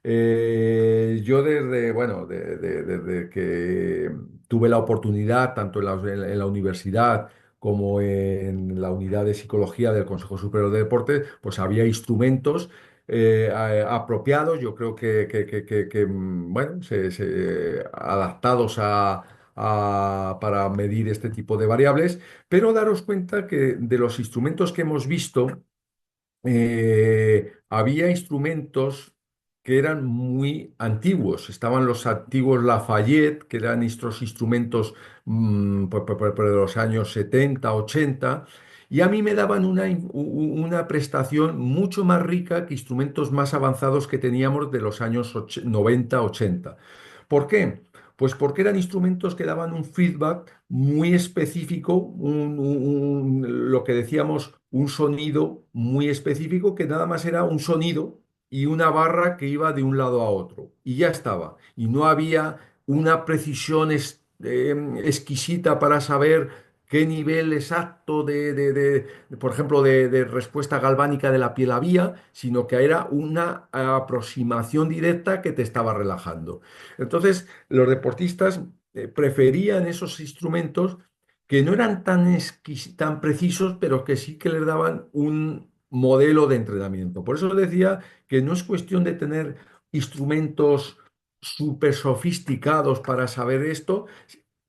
Yo bueno, desde que tuve la oportunidad, tanto en la universidad como en la unidad de psicología del Consejo Superior de Deportes, pues había instrumentos apropiados, yo creo bueno, adaptados para medir este tipo de variables, pero daros cuenta que de los instrumentos que hemos visto, había instrumentos que eran muy antiguos. Estaban los antiguos Lafayette, que eran estos instrumentos de los años 70, 80, y a mí me daban una prestación mucho más rica que instrumentos más avanzados que teníamos de los años 90, 80. ¿Por qué? Pues porque eran instrumentos que daban un feedback muy específico, lo que decíamos, un sonido muy específico, que nada más era un sonido y una barra que iba de un lado a otro. Y ya estaba. Y no había una precisión exquisita para saber qué nivel exacto por ejemplo, de respuesta galvánica de la piel había, sino que era una aproximación directa que te estaba relajando. Entonces, los deportistas preferían esos instrumentos que no eran tan precisos, pero que sí que les daban un modelo de entrenamiento. Por eso decía que no es cuestión de tener instrumentos súper sofisticados para saber esto.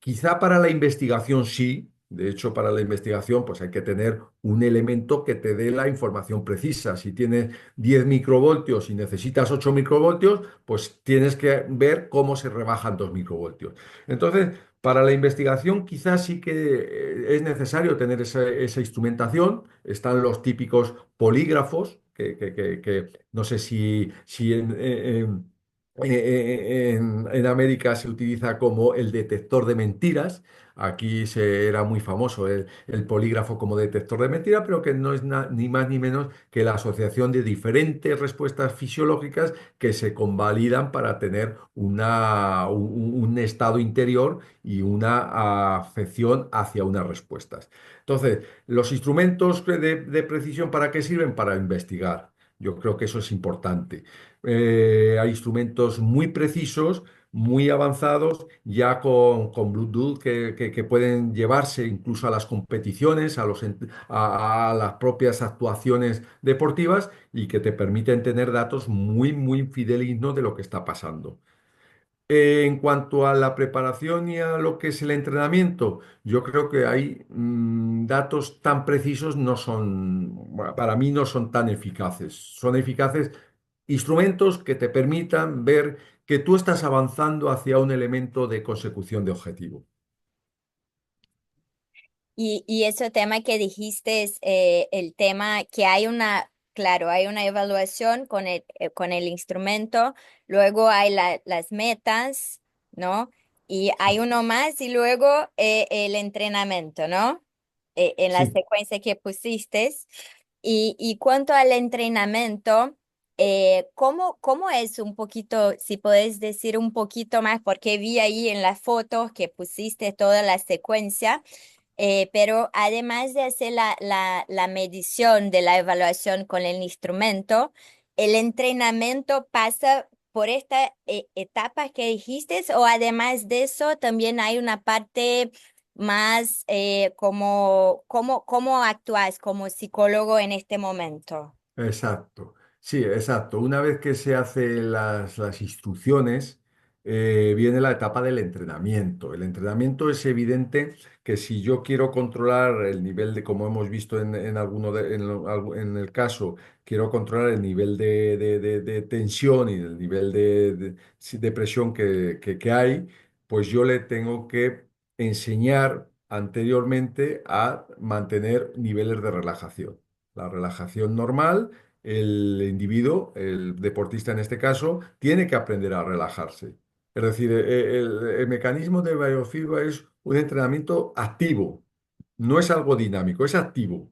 Quizá para la investigación sí. De hecho, para la investigación, pues hay que tener un elemento que te dé la información precisa. Si tienes 10 microvoltios y necesitas 8 microvoltios, pues tienes que ver cómo se rebajan 2 microvoltios. Entonces, para la investigación quizás sí que es necesario tener esa instrumentación. Están los típicos polígrafos, que no sé si en América se utiliza como el detector de mentiras. Aquí era muy famoso el polígrafo como detector de mentiras, pero que no es ni más ni menos que la asociación de diferentes respuestas fisiológicas que se convalidan para tener un estado interior y una afección hacia unas respuestas. Entonces, los instrumentos de precisión, ¿para qué sirven? Para investigar. Yo creo que eso es importante. Hay instrumentos muy precisos, muy avanzados, ya con Bluetooth que pueden llevarse incluso a las competiciones, a las propias actuaciones deportivas y que te permiten tener datos muy, muy fidelignos de lo que está pasando. En cuanto a la preparación y a lo que es el entrenamiento, yo creo que hay datos tan precisos no son, bueno, para mí no son tan eficaces. Son eficaces instrumentos que te permitan ver que tú estás avanzando hacia un elemento de consecución de objetivo. Y ese tema que dijiste es el tema que hay una, claro, hay una evaluación con el instrumento, luego hay las metas, ¿no? Y hay uno más y luego el entrenamiento, ¿no? En la Sí, secuencia que pusiste. Y cuanto al entrenamiento, ¿cómo es un poquito, si puedes decir un poquito más, porque vi ahí en las fotos que pusiste toda la secuencia? Pero además de hacer la medición de la evaluación con el instrumento, el entrenamiento pasa por estas etapas que dijiste, o además de eso también hay una parte más cómo actúas como psicólogo en este momento. exacto. Sí, exacto. Una vez que se hacen las instrucciones, viene la etapa del entrenamiento. El entrenamiento es evidente que si yo quiero controlar el nivel de, como hemos visto en alguno en el caso, quiero controlar el nivel de tensión y el nivel sí, de presión que hay, pues yo le tengo que enseñar anteriormente a mantener niveles de relajación. La relajación normal, el individuo, el deportista en este caso, tiene que aprender a relajarse. Es decir, el mecanismo de biofeedback es un entrenamiento activo, no es algo dinámico, es activo.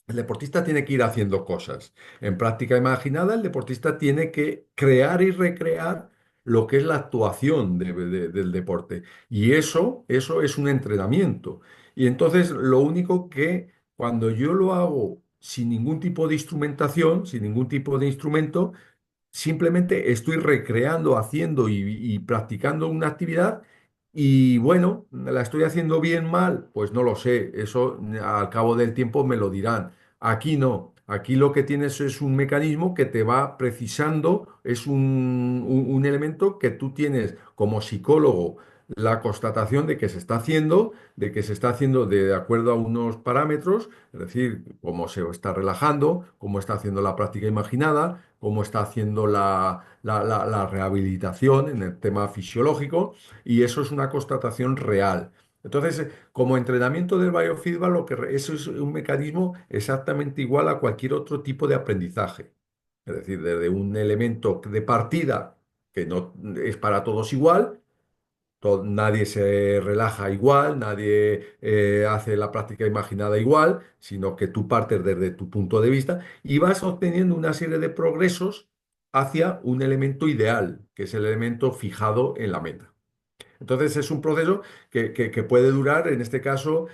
El deportista tiene que ir haciendo cosas. En práctica imaginada, el deportista tiene que crear y recrear lo que es la actuación del deporte. Y eso es un entrenamiento. Y entonces lo único que cuando yo lo hago sin ningún tipo de instrumentación, sin ningún tipo de instrumento, simplemente estoy recreando, haciendo y practicando una actividad y bueno, ¿la estoy haciendo bien, mal? Pues no lo sé, eso al cabo del tiempo me lo dirán. Aquí no, aquí lo que tienes es un mecanismo que te va precisando, es un elemento que tú tienes como psicólogo la constatación de que se está haciendo, de que se está haciendo de acuerdo a unos parámetros, es decir, cómo se está relajando, cómo está haciendo la práctica imaginada, cómo está haciendo la rehabilitación en el tema fisiológico, y eso es una constatación real. Entonces, como entrenamiento del biofeedback, eso es un mecanismo exactamente igual a cualquier otro tipo de aprendizaje. Es decir, desde un elemento de partida que no es para todos igual, nadie se relaja igual, nadie hace la práctica imaginada igual, sino que tú partes desde tu punto de vista y vas obteniendo una serie de progresos hacia un elemento ideal, que es el elemento fijado en la meta. Entonces es un proceso que puede durar, en este caso,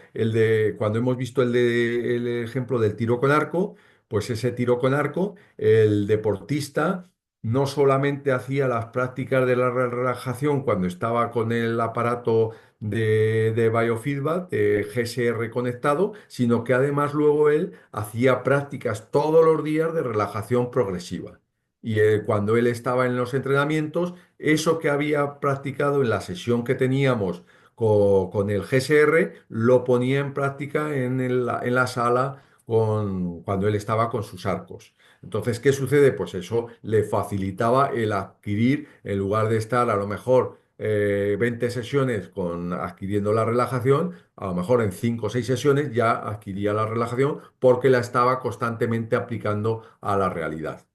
cuando hemos visto el ejemplo del tiro con arco, pues ese tiro con arco, el deportista no solamente hacía las prácticas de la relajación cuando estaba con el aparato de biofeedback, de GSR conectado, sino que además luego él hacía prácticas todos los días de relajación progresiva. Y cuando él estaba en los entrenamientos, eso que había practicado en la sesión que teníamos con el GSR, lo ponía en práctica en la sala cuando él estaba con sus arcos. Entonces, ¿qué sucede? Pues eso le facilitaba el adquirir, en lugar de estar a lo mejor 20 sesiones con adquiriendo la relajación, a lo mejor en 5 o 6 sesiones ya adquiría la relajación porque la estaba constantemente aplicando a la realidad.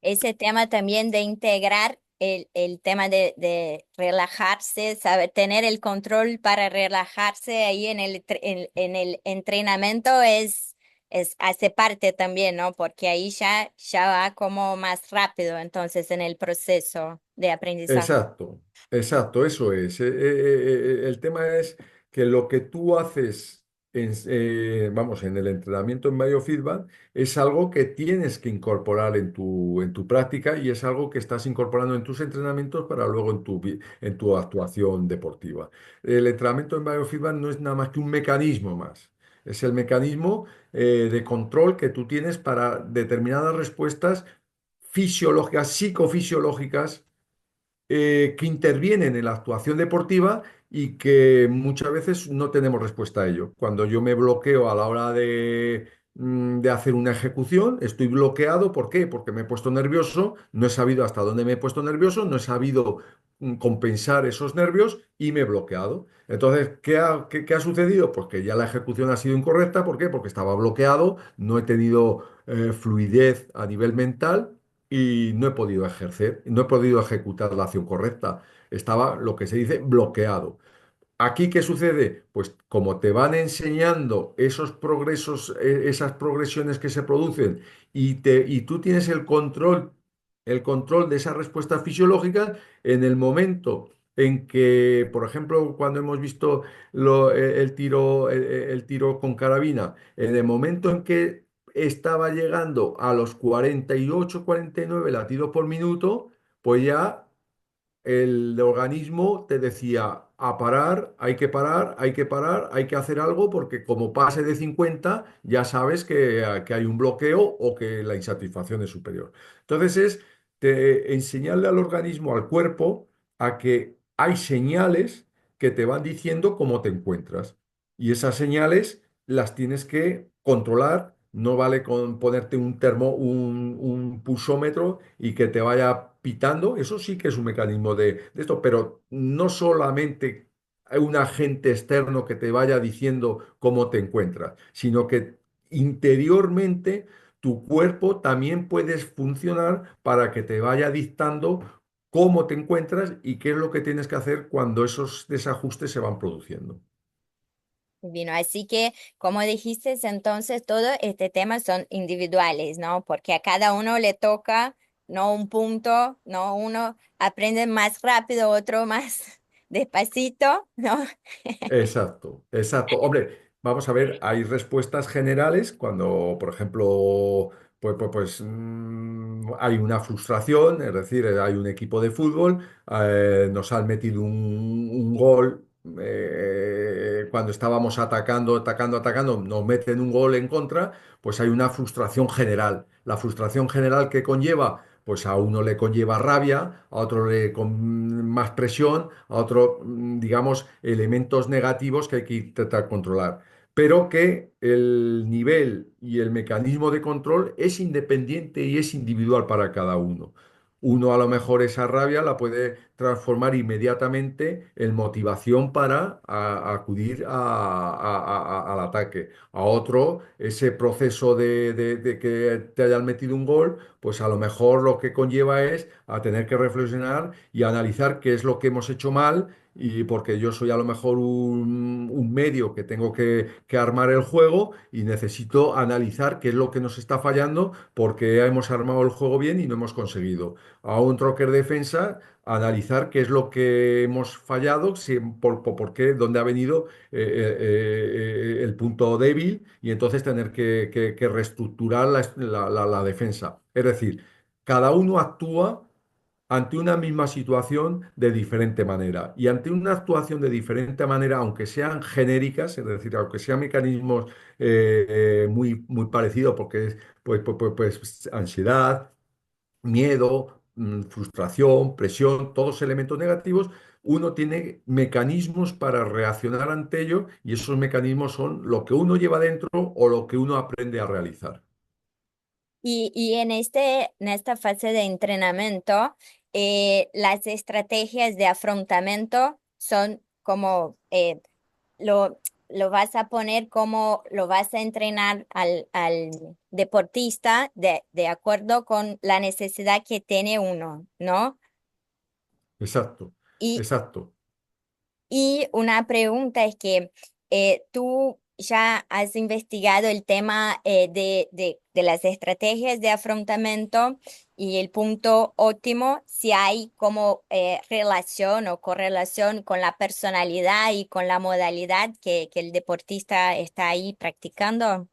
Ese tema también de integrar el tema de relajarse, saber tener el control para relajarse ahí en el entrenamiento hace parte también, ¿no? Porque ahí ya va como más rápido entonces en el proceso de aprendizaje. Exacto, exacto, eso es. El tema es que lo que tú haces vamos, en el entrenamiento en biofeedback es algo que tienes que incorporar en tu práctica y es algo que estás incorporando en tus entrenamientos para luego en tu actuación deportiva. El entrenamiento en biofeedback no es nada más que un mecanismo más. Es el mecanismo de control que tú tienes para determinadas respuestas fisiológicas, psicofisiológicas que intervienen en la actuación deportiva y que muchas veces no tenemos respuesta a ello. Cuando yo me bloqueo a la hora de hacer una ejecución, estoy bloqueado. ¿Por qué? Porque me he puesto nervioso, no he sabido hasta dónde me he puesto nervioso, no he sabido compensar esos nervios y me he bloqueado. Entonces, ¿qué ha sucedido? Pues que ya la ejecución ha sido incorrecta. ¿Por qué? Porque estaba bloqueado, no he tenido fluidez a nivel mental y no he podido ejercer, no he podido ejecutar la acción correcta. Estaba lo que se dice bloqueado. Aquí, ¿qué sucede? Pues como te van enseñando esos progresos, esas progresiones que se producen y tú tienes el control de esas respuestas fisiológicas en el momento en que, por ejemplo, cuando hemos visto el tiro con carabina, en el momento en que estaba llegando a los 48, 49 latidos por minuto, pues ya el organismo te decía a parar, hay que parar, hay que parar, hay que hacer algo porque como pase de 50 ya sabes que hay un bloqueo o que la insatisfacción es superior. Entonces es enseñarle al organismo, al cuerpo, a que hay señales que te van diciendo cómo te encuentras. Y esas señales las tienes que controlar. No vale con ponerte un pulsómetro y que te vaya pitando. Eso sí que es un mecanismo de esto, pero no solamente hay un agente externo que te vaya diciendo cómo te encuentras, sino que interiormente tu cuerpo también puedes funcionar para que te vaya dictando cómo te encuentras y qué es lo que tienes que hacer cuando esos desajustes se van produciendo. Vino, así que, como dijiste, entonces todo este tema son individuales, ¿no? Porque a cada uno le toca, no un punto, no uno aprende más rápido, otro más despacito, ¿no? Exacto, exacto. Hombre, vamos a ver, hay respuestas generales cuando, por ejemplo, hay una frustración, es decir, hay un equipo de fútbol, nos han metido un gol, cuando estábamos atacando, nos meten un gol en contra, pues hay una frustración general. La frustración general que conlleva, pues a uno le conlleva rabia, a otro con más presión, a otro, digamos, elementos negativos que hay que intentar controlar. Pero que el nivel y el mecanismo de control es independiente y es individual para cada uno. Uno a lo mejor esa rabia la puede transformar inmediatamente en motivación para acudir al ataque. A otro, ese proceso de que te hayan metido un gol, pues a lo mejor lo que conlleva es a tener que reflexionar y analizar qué es lo que hemos hecho mal y porque yo soy a lo mejor un medio que tengo que armar el juego y necesito analizar qué es lo que nos está fallando porque hemos armado el juego bien y no hemos conseguido. A un trocker defensa, analizar qué es lo que hemos fallado, por qué, dónde ha venido el punto débil y entonces tener que reestructurar la defensa. Es decir, cada uno actúa ante una misma situación de diferente manera. Y ante una actuación de diferente manera, aunque sean genéricas, es decir, aunque sean mecanismos muy parecidos, porque es pues, ansiedad, miedo, frustración, presión, todos elementos negativos, uno tiene mecanismos para reaccionar ante ello y esos mecanismos son lo que uno lleva dentro o lo que uno aprende a realizar. Y en esta fase de entrenamiento, las estrategias de afrontamiento son como lo vas a poner como lo vas a entrenar al deportista de acuerdo con la necesidad que tiene uno, ¿no? Exacto, Y exacto. Y una pregunta es que tú ya has investigado el tema de las estrategias de afrontamiento y el punto óptimo, si hay como relación o correlación con la personalidad y con la modalidad que el deportista está ahí practicando.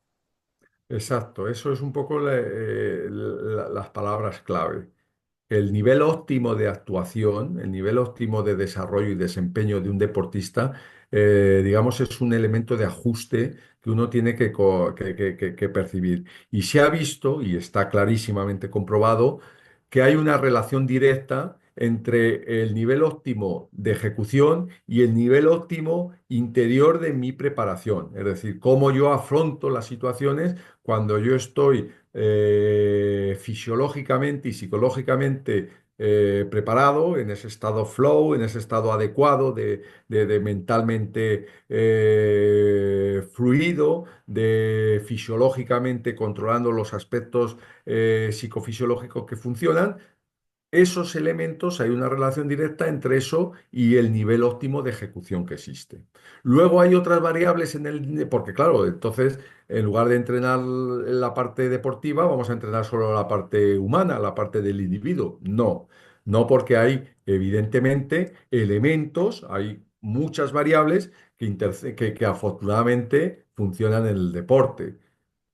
Exacto, eso es un poco las palabras clave. El nivel óptimo de actuación, el nivel óptimo de desarrollo y desempeño de un deportista, digamos, es un elemento de ajuste que uno tiene que percibir. Y se ha visto, y está clarísimamente comprobado, que hay una relación directa entre el nivel óptimo de ejecución y el nivel óptimo interior de mi preparación. Es decir, cómo yo afronto las situaciones cuando yo estoy fisiológicamente y psicológicamente preparado, en ese estado flow, en ese estado adecuado de mentalmente fluido, de fisiológicamente controlando los aspectos psicofisiológicos que funcionan. Esos elementos, hay una relación directa entre eso y el nivel óptimo de ejecución que existe. Luego hay otras variables porque claro, entonces en lugar de entrenar la parte deportiva, vamos a entrenar solo la parte humana, la parte del individuo. No, no porque hay evidentemente elementos, hay muchas variables que afortunadamente funcionan en el deporte.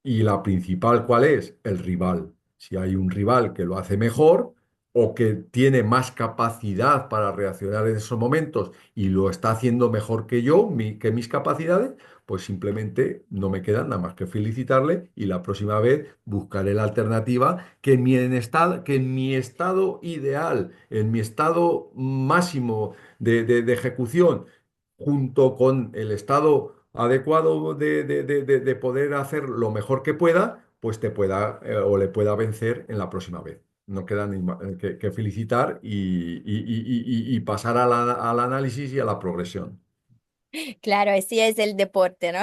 Y la principal, ¿cuál es? El rival. Si hay un rival que lo hace mejor o que tiene más capacidad para reaccionar en esos momentos y lo está haciendo mejor que yo, que mis capacidades, pues simplemente no me queda nada más que felicitarle y la próxima vez buscaré la alternativa que en mi estado ideal, en mi estado máximo de ejecución, junto con el estado adecuado de poder hacer lo mejor que pueda, pues te pueda o le pueda vencer en la próxima vez. No queda que felicitar y pasar al análisis y a la progresión. Claro, así es el deporte, ¿no?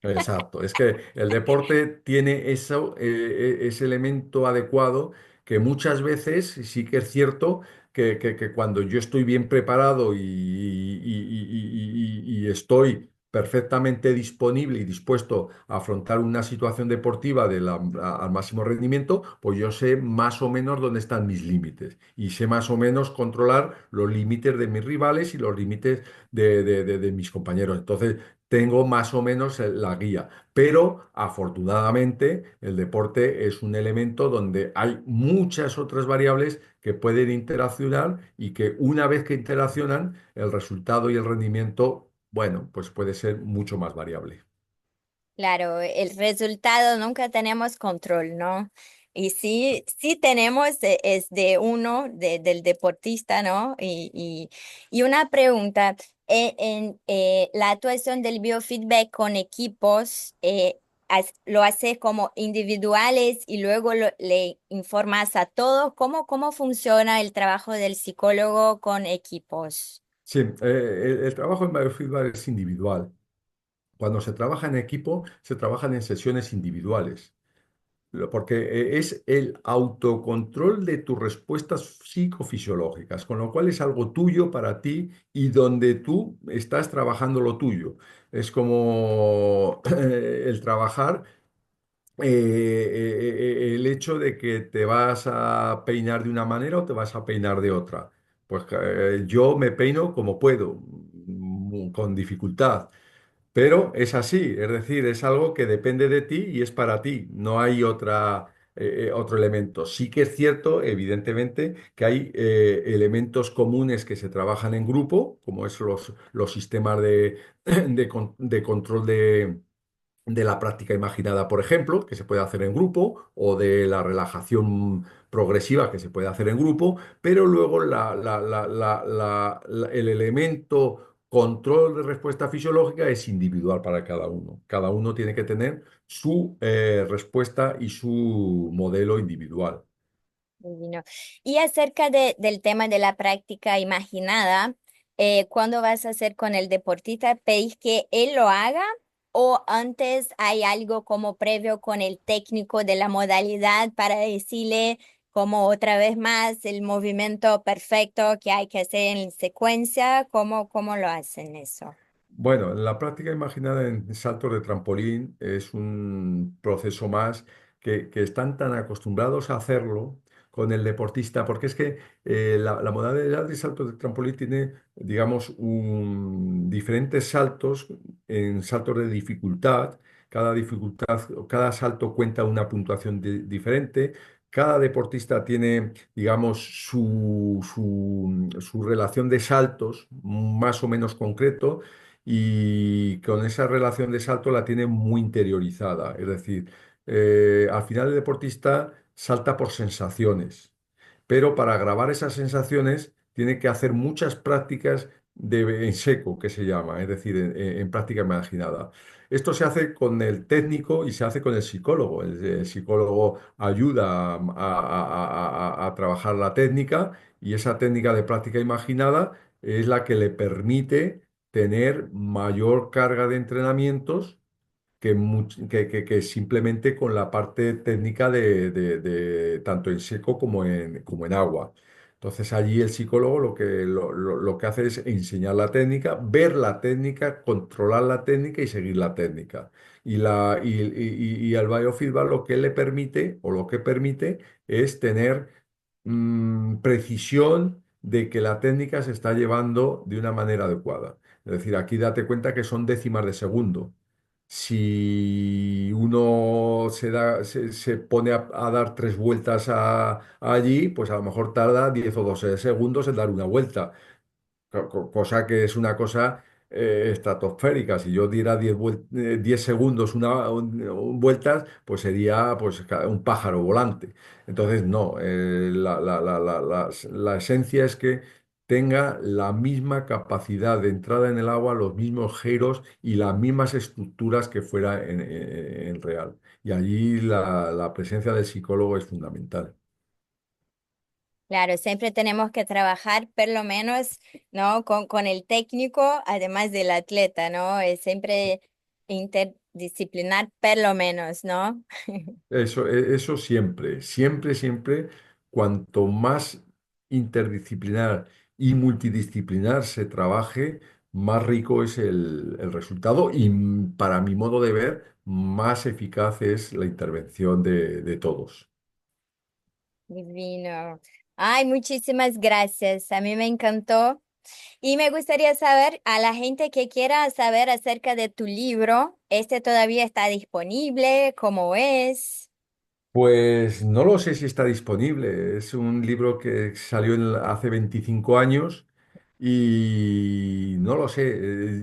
Exacto, es que el deporte tiene eso, ese elemento adecuado que muchas veces sí que es cierto que cuando yo estoy bien preparado y estoy perfectamente disponible y dispuesto a afrontar una situación deportiva al máximo rendimiento, pues yo sé más o menos dónde están mis límites y sé más o menos controlar los límites de mis rivales y los límites de mis compañeros. Entonces, tengo más o menos la guía. Pero afortunadamente el deporte es un elemento donde hay muchas otras variables que pueden interaccionar y que una vez que interaccionan, el resultado y el rendimiento, bueno, pues puede ser mucho más variable. Claro, el resultado nunca tenemos control, ¿no? Y sí, sí tenemos, es de uno, del deportista, ¿no? Y una pregunta, la actuación del biofeedback con equipos, ¿lo haces como individuales y luego le informas a todos? ¿Cómo funciona el trabajo del psicólogo con equipos? Sí, el trabajo en biofeedback es individual. Cuando se trabaja en equipo, se trabajan en sesiones individuales. Porque es el autocontrol de tus respuestas psicofisiológicas, con lo cual es algo tuyo para ti y donde tú estás trabajando lo tuyo. Es como el trabajar, el hecho de que te vas a peinar de una manera o te vas a peinar de otra. Pues yo me peino como puedo, con dificultad. Pero es así, es decir, es algo que depende de ti y es para ti, no hay otro elemento. Sí que es cierto, evidentemente, que hay elementos comunes que se trabajan en grupo, como es los sistemas de control de la práctica imaginada, por ejemplo, que se puede hacer en grupo, o de la relajación progresiva que se puede hacer en grupo, pero luego el elemento control de respuesta fisiológica es individual para cada uno. Cada uno tiene que tener su respuesta y su modelo individual. Divino. Y acerca del tema de la práctica imaginada, ¿cuándo vas a hacer con el deportista? ¿Pedís que él lo haga o antes hay algo como previo con el técnico de la modalidad para decirle como otra vez más el movimiento perfecto que hay que hacer en secuencia? ¿Cómo lo hacen eso? Bueno, la práctica imaginada en saltos de trampolín es un proceso más que están tan acostumbrados a hacerlo con el deportista, porque es que la modalidad de saltos de trampolín tiene, digamos, diferentes saltos en saltos de dificultad. Cada dificultad, cada salto cuenta una puntuación diferente. Cada deportista tiene, digamos, su relación de saltos más o menos concreto y con esa relación de salto la tiene muy interiorizada. Es decir, al final el deportista salta por sensaciones, pero para grabar esas sensaciones tiene que hacer muchas prácticas en seco, que se llama, es decir, en práctica imaginada. Esto se hace con el técnico y se hace con el psicólogo. El psicólogo ayuda a trabajar la técnica y esa técnica de práctica imaginada es la que le permite tener mayor carga de entrenamientos que simplemente con la parte técnica de tanto en seco como en agua. Entonces allí el psicólogo lo que hace es enseñar la técnica, ver la técnica, controlar la técnica y seguir la técnica. Y al biofeedback lo que le permite o lo que permite es tener precisión de que la técnica se está llevando de una manera adecuada. Es decir, aquí date cuenta que son décimas de segundo. Si uno se pone a dar tres vueltas allí, pues a lo mejor tarda 10 o 12 segundos en dar una vuelta. Cosa que es una cosa estratosférica. Si yo diera 10 segundos vueltas, pues sería pues, un pájaro volante. Entonces, no, la esencia es que tenga la misma capacidad de entrada en el agua, los mismos giros y las mismas estructuras que fuera en real. Y allí la presencia del psicólogo es fundamental. Claro, siempre tenemos que trabajar, por lo menos, ¿no? Con el técnico, además del atleta, ¿no? Es siempre interdisciplinar, por lo menos, ¿no? Eso siempre, siempre, siempre, cuanto más interdisciplinar y multidisciplinar se trabaje, más rico es el resultado y para mi modo de ver, más eficaz es la intervención de todos. Divino. Ay, muchísimas gracias. A mí me encantó. Y me gustaría saber, a la gente que quiera saber acerca de tu libro, ¿este todavía está disponible? ¿Cómo es? Pues no lo sé si está disponible. Es un libro que salió hace 25 años y no lo sé.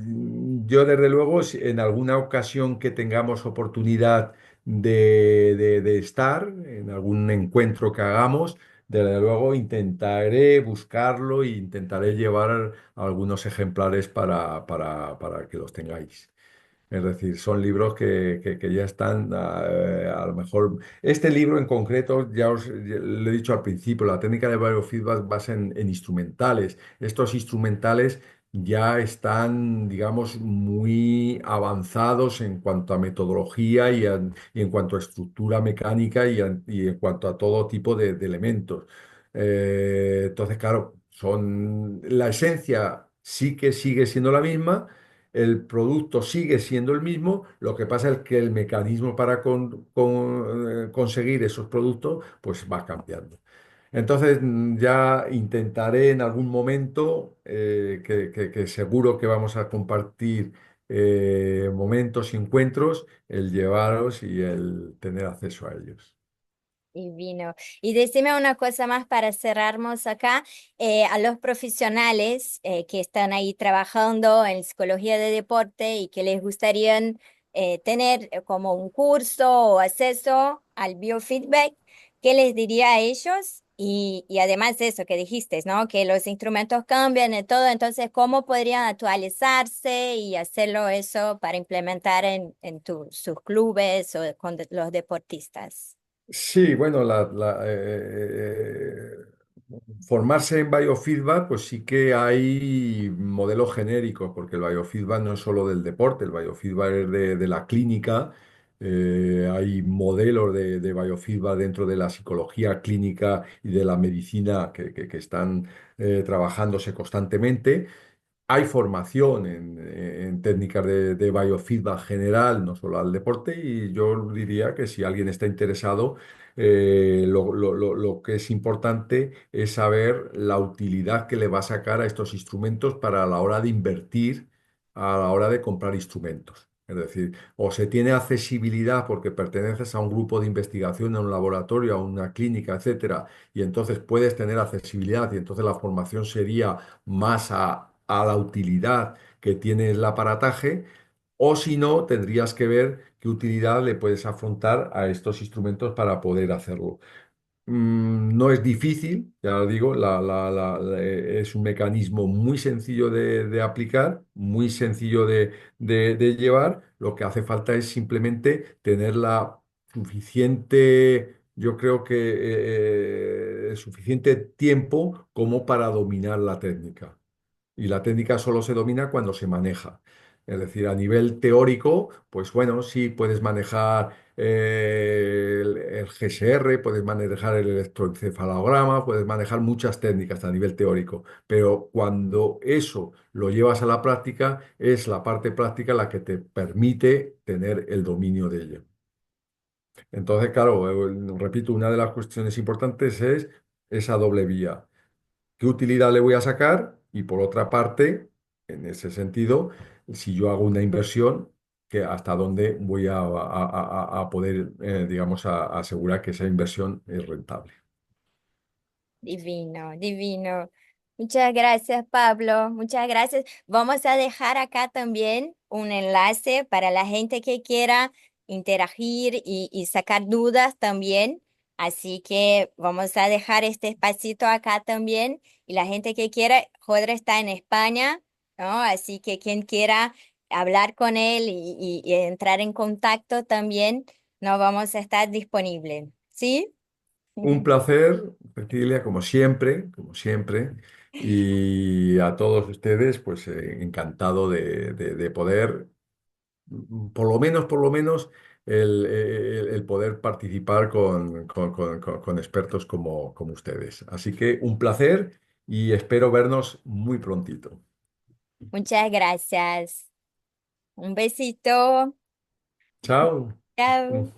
Yo desde luego, si en alguna ocasión que tengamos oportunidad de estar, en algún encuentro que hagamos, desde luego intentaré buscarlo e intentaré llevar algunos ejemplares para que los tengáis. Es decir, son libros que ya están, a lo mejor, este libro en concreto, ya lo he dicho al principio, la técnica de biofeedback basa en instrumentales. Estos instrumentales ya están, digamos, muy avanzados en cuanto a metodología y en cuanto a estructura mecánica y en cuanto a todo tipo de elementos. Entonces, claro, la esencia sí que sigue siendo la misma, el producto sigue siendo el mismo, lo que pasa es que el mecanismo para conseguir esos productos pues va cambiando. Entonces ya intentaré en algún momento, que seguro que vamos a compartir momentos y encuentros, el llevaros y el tener acceso a ellos. Divino. Y decime una cosa más para cerrarnos acá. A los profesionales que están ahí trabajando en psicología de deporte y que les gustaría tener como un curso o acceso al biofeedback, ¿qué les diría a ellos? Y además de eso que dijiste, ¿no? Que los instrumentos cambian y todo, entonces, ¿cómo podrían actualizarse y hacerlo eso para implementar en sus clubes o con los deportistas? Sí, bueno, formarse en biofeedback, pues sí que hay modelos genéricos, porque el biofeedback no es solo del deporte, el biofeedback es de la clínica. Hay modelos de biofeedback dentro de la psicología clínica y de la medicina que están trabajándose constantemente. Hay formación en técnicas de biofeedback general, no solo al deporte, y yo diría que si alguien está interesado, lo que es importante es saber la utilidad que le va a sacar a estos instrumentos para la hora de invertir, a la hora de comprar instrumentos. Es decir, o se tiene accesibilidad porque perteneces a un grupo de investigación, a un laboratorio, a una clínica, etcétera, y entonces puedes tener accesibilidad y entonces la formación sería más a la utilidad que tiene el aparataje, o si no, tendrías que ver qué utilidad le puedes afrontar a estos instrumentos para poder hacerlo. No es difícil, ya lo digo, es un mecanismo muy sencillo de aplicar, muy sencillo de llevar. Lo que hace falta es simplemente tener la suficiente, yo creo que suficiente tiempo como para dominar la técnica. Y la técnica solo se domina cuando se maneja. Es decir, a nivel teórico, pues bueno, sí puedes manejar el GSR, puedes manejar el electroencefalograma, puedes manejar muchas técnicas a nivel teórico, pero cuando eso lo llevas a la práctica, es la parte práctica la que te permite tener el dominio de ello. Entonces, claro, repito, una de las cuestiones importantes es esa doble vía. ¿Qué utilidad le voy a sacar? Y por otra parte, en ese sentido, si yo hago una inversión, que hasta dónde voy a poder, digamos, a asegurar que esa inversión es rentable. Divino, divino. Muchas gracias, Pablo. Muchas gracias. Vamos a dejar acá también un enlace para la gente que quiera interagir y sacar dudas también. Así que vamos a dejar este espacito acá también. Y la gente que quiera, Jodra está en España, ¿no? Así que quien quiera hablar con él y entrar en contacto también, no vamos a estar disponibles. ¿Sí? Un placer, Cecilia, como siempre, y a todos ustedes, pues encantado de poder por lo menos, el poder participar con expertos como ustedes. Así que un placer y espero vernos muy prontito. Muchas gracias. Un besito. Chao. Chao.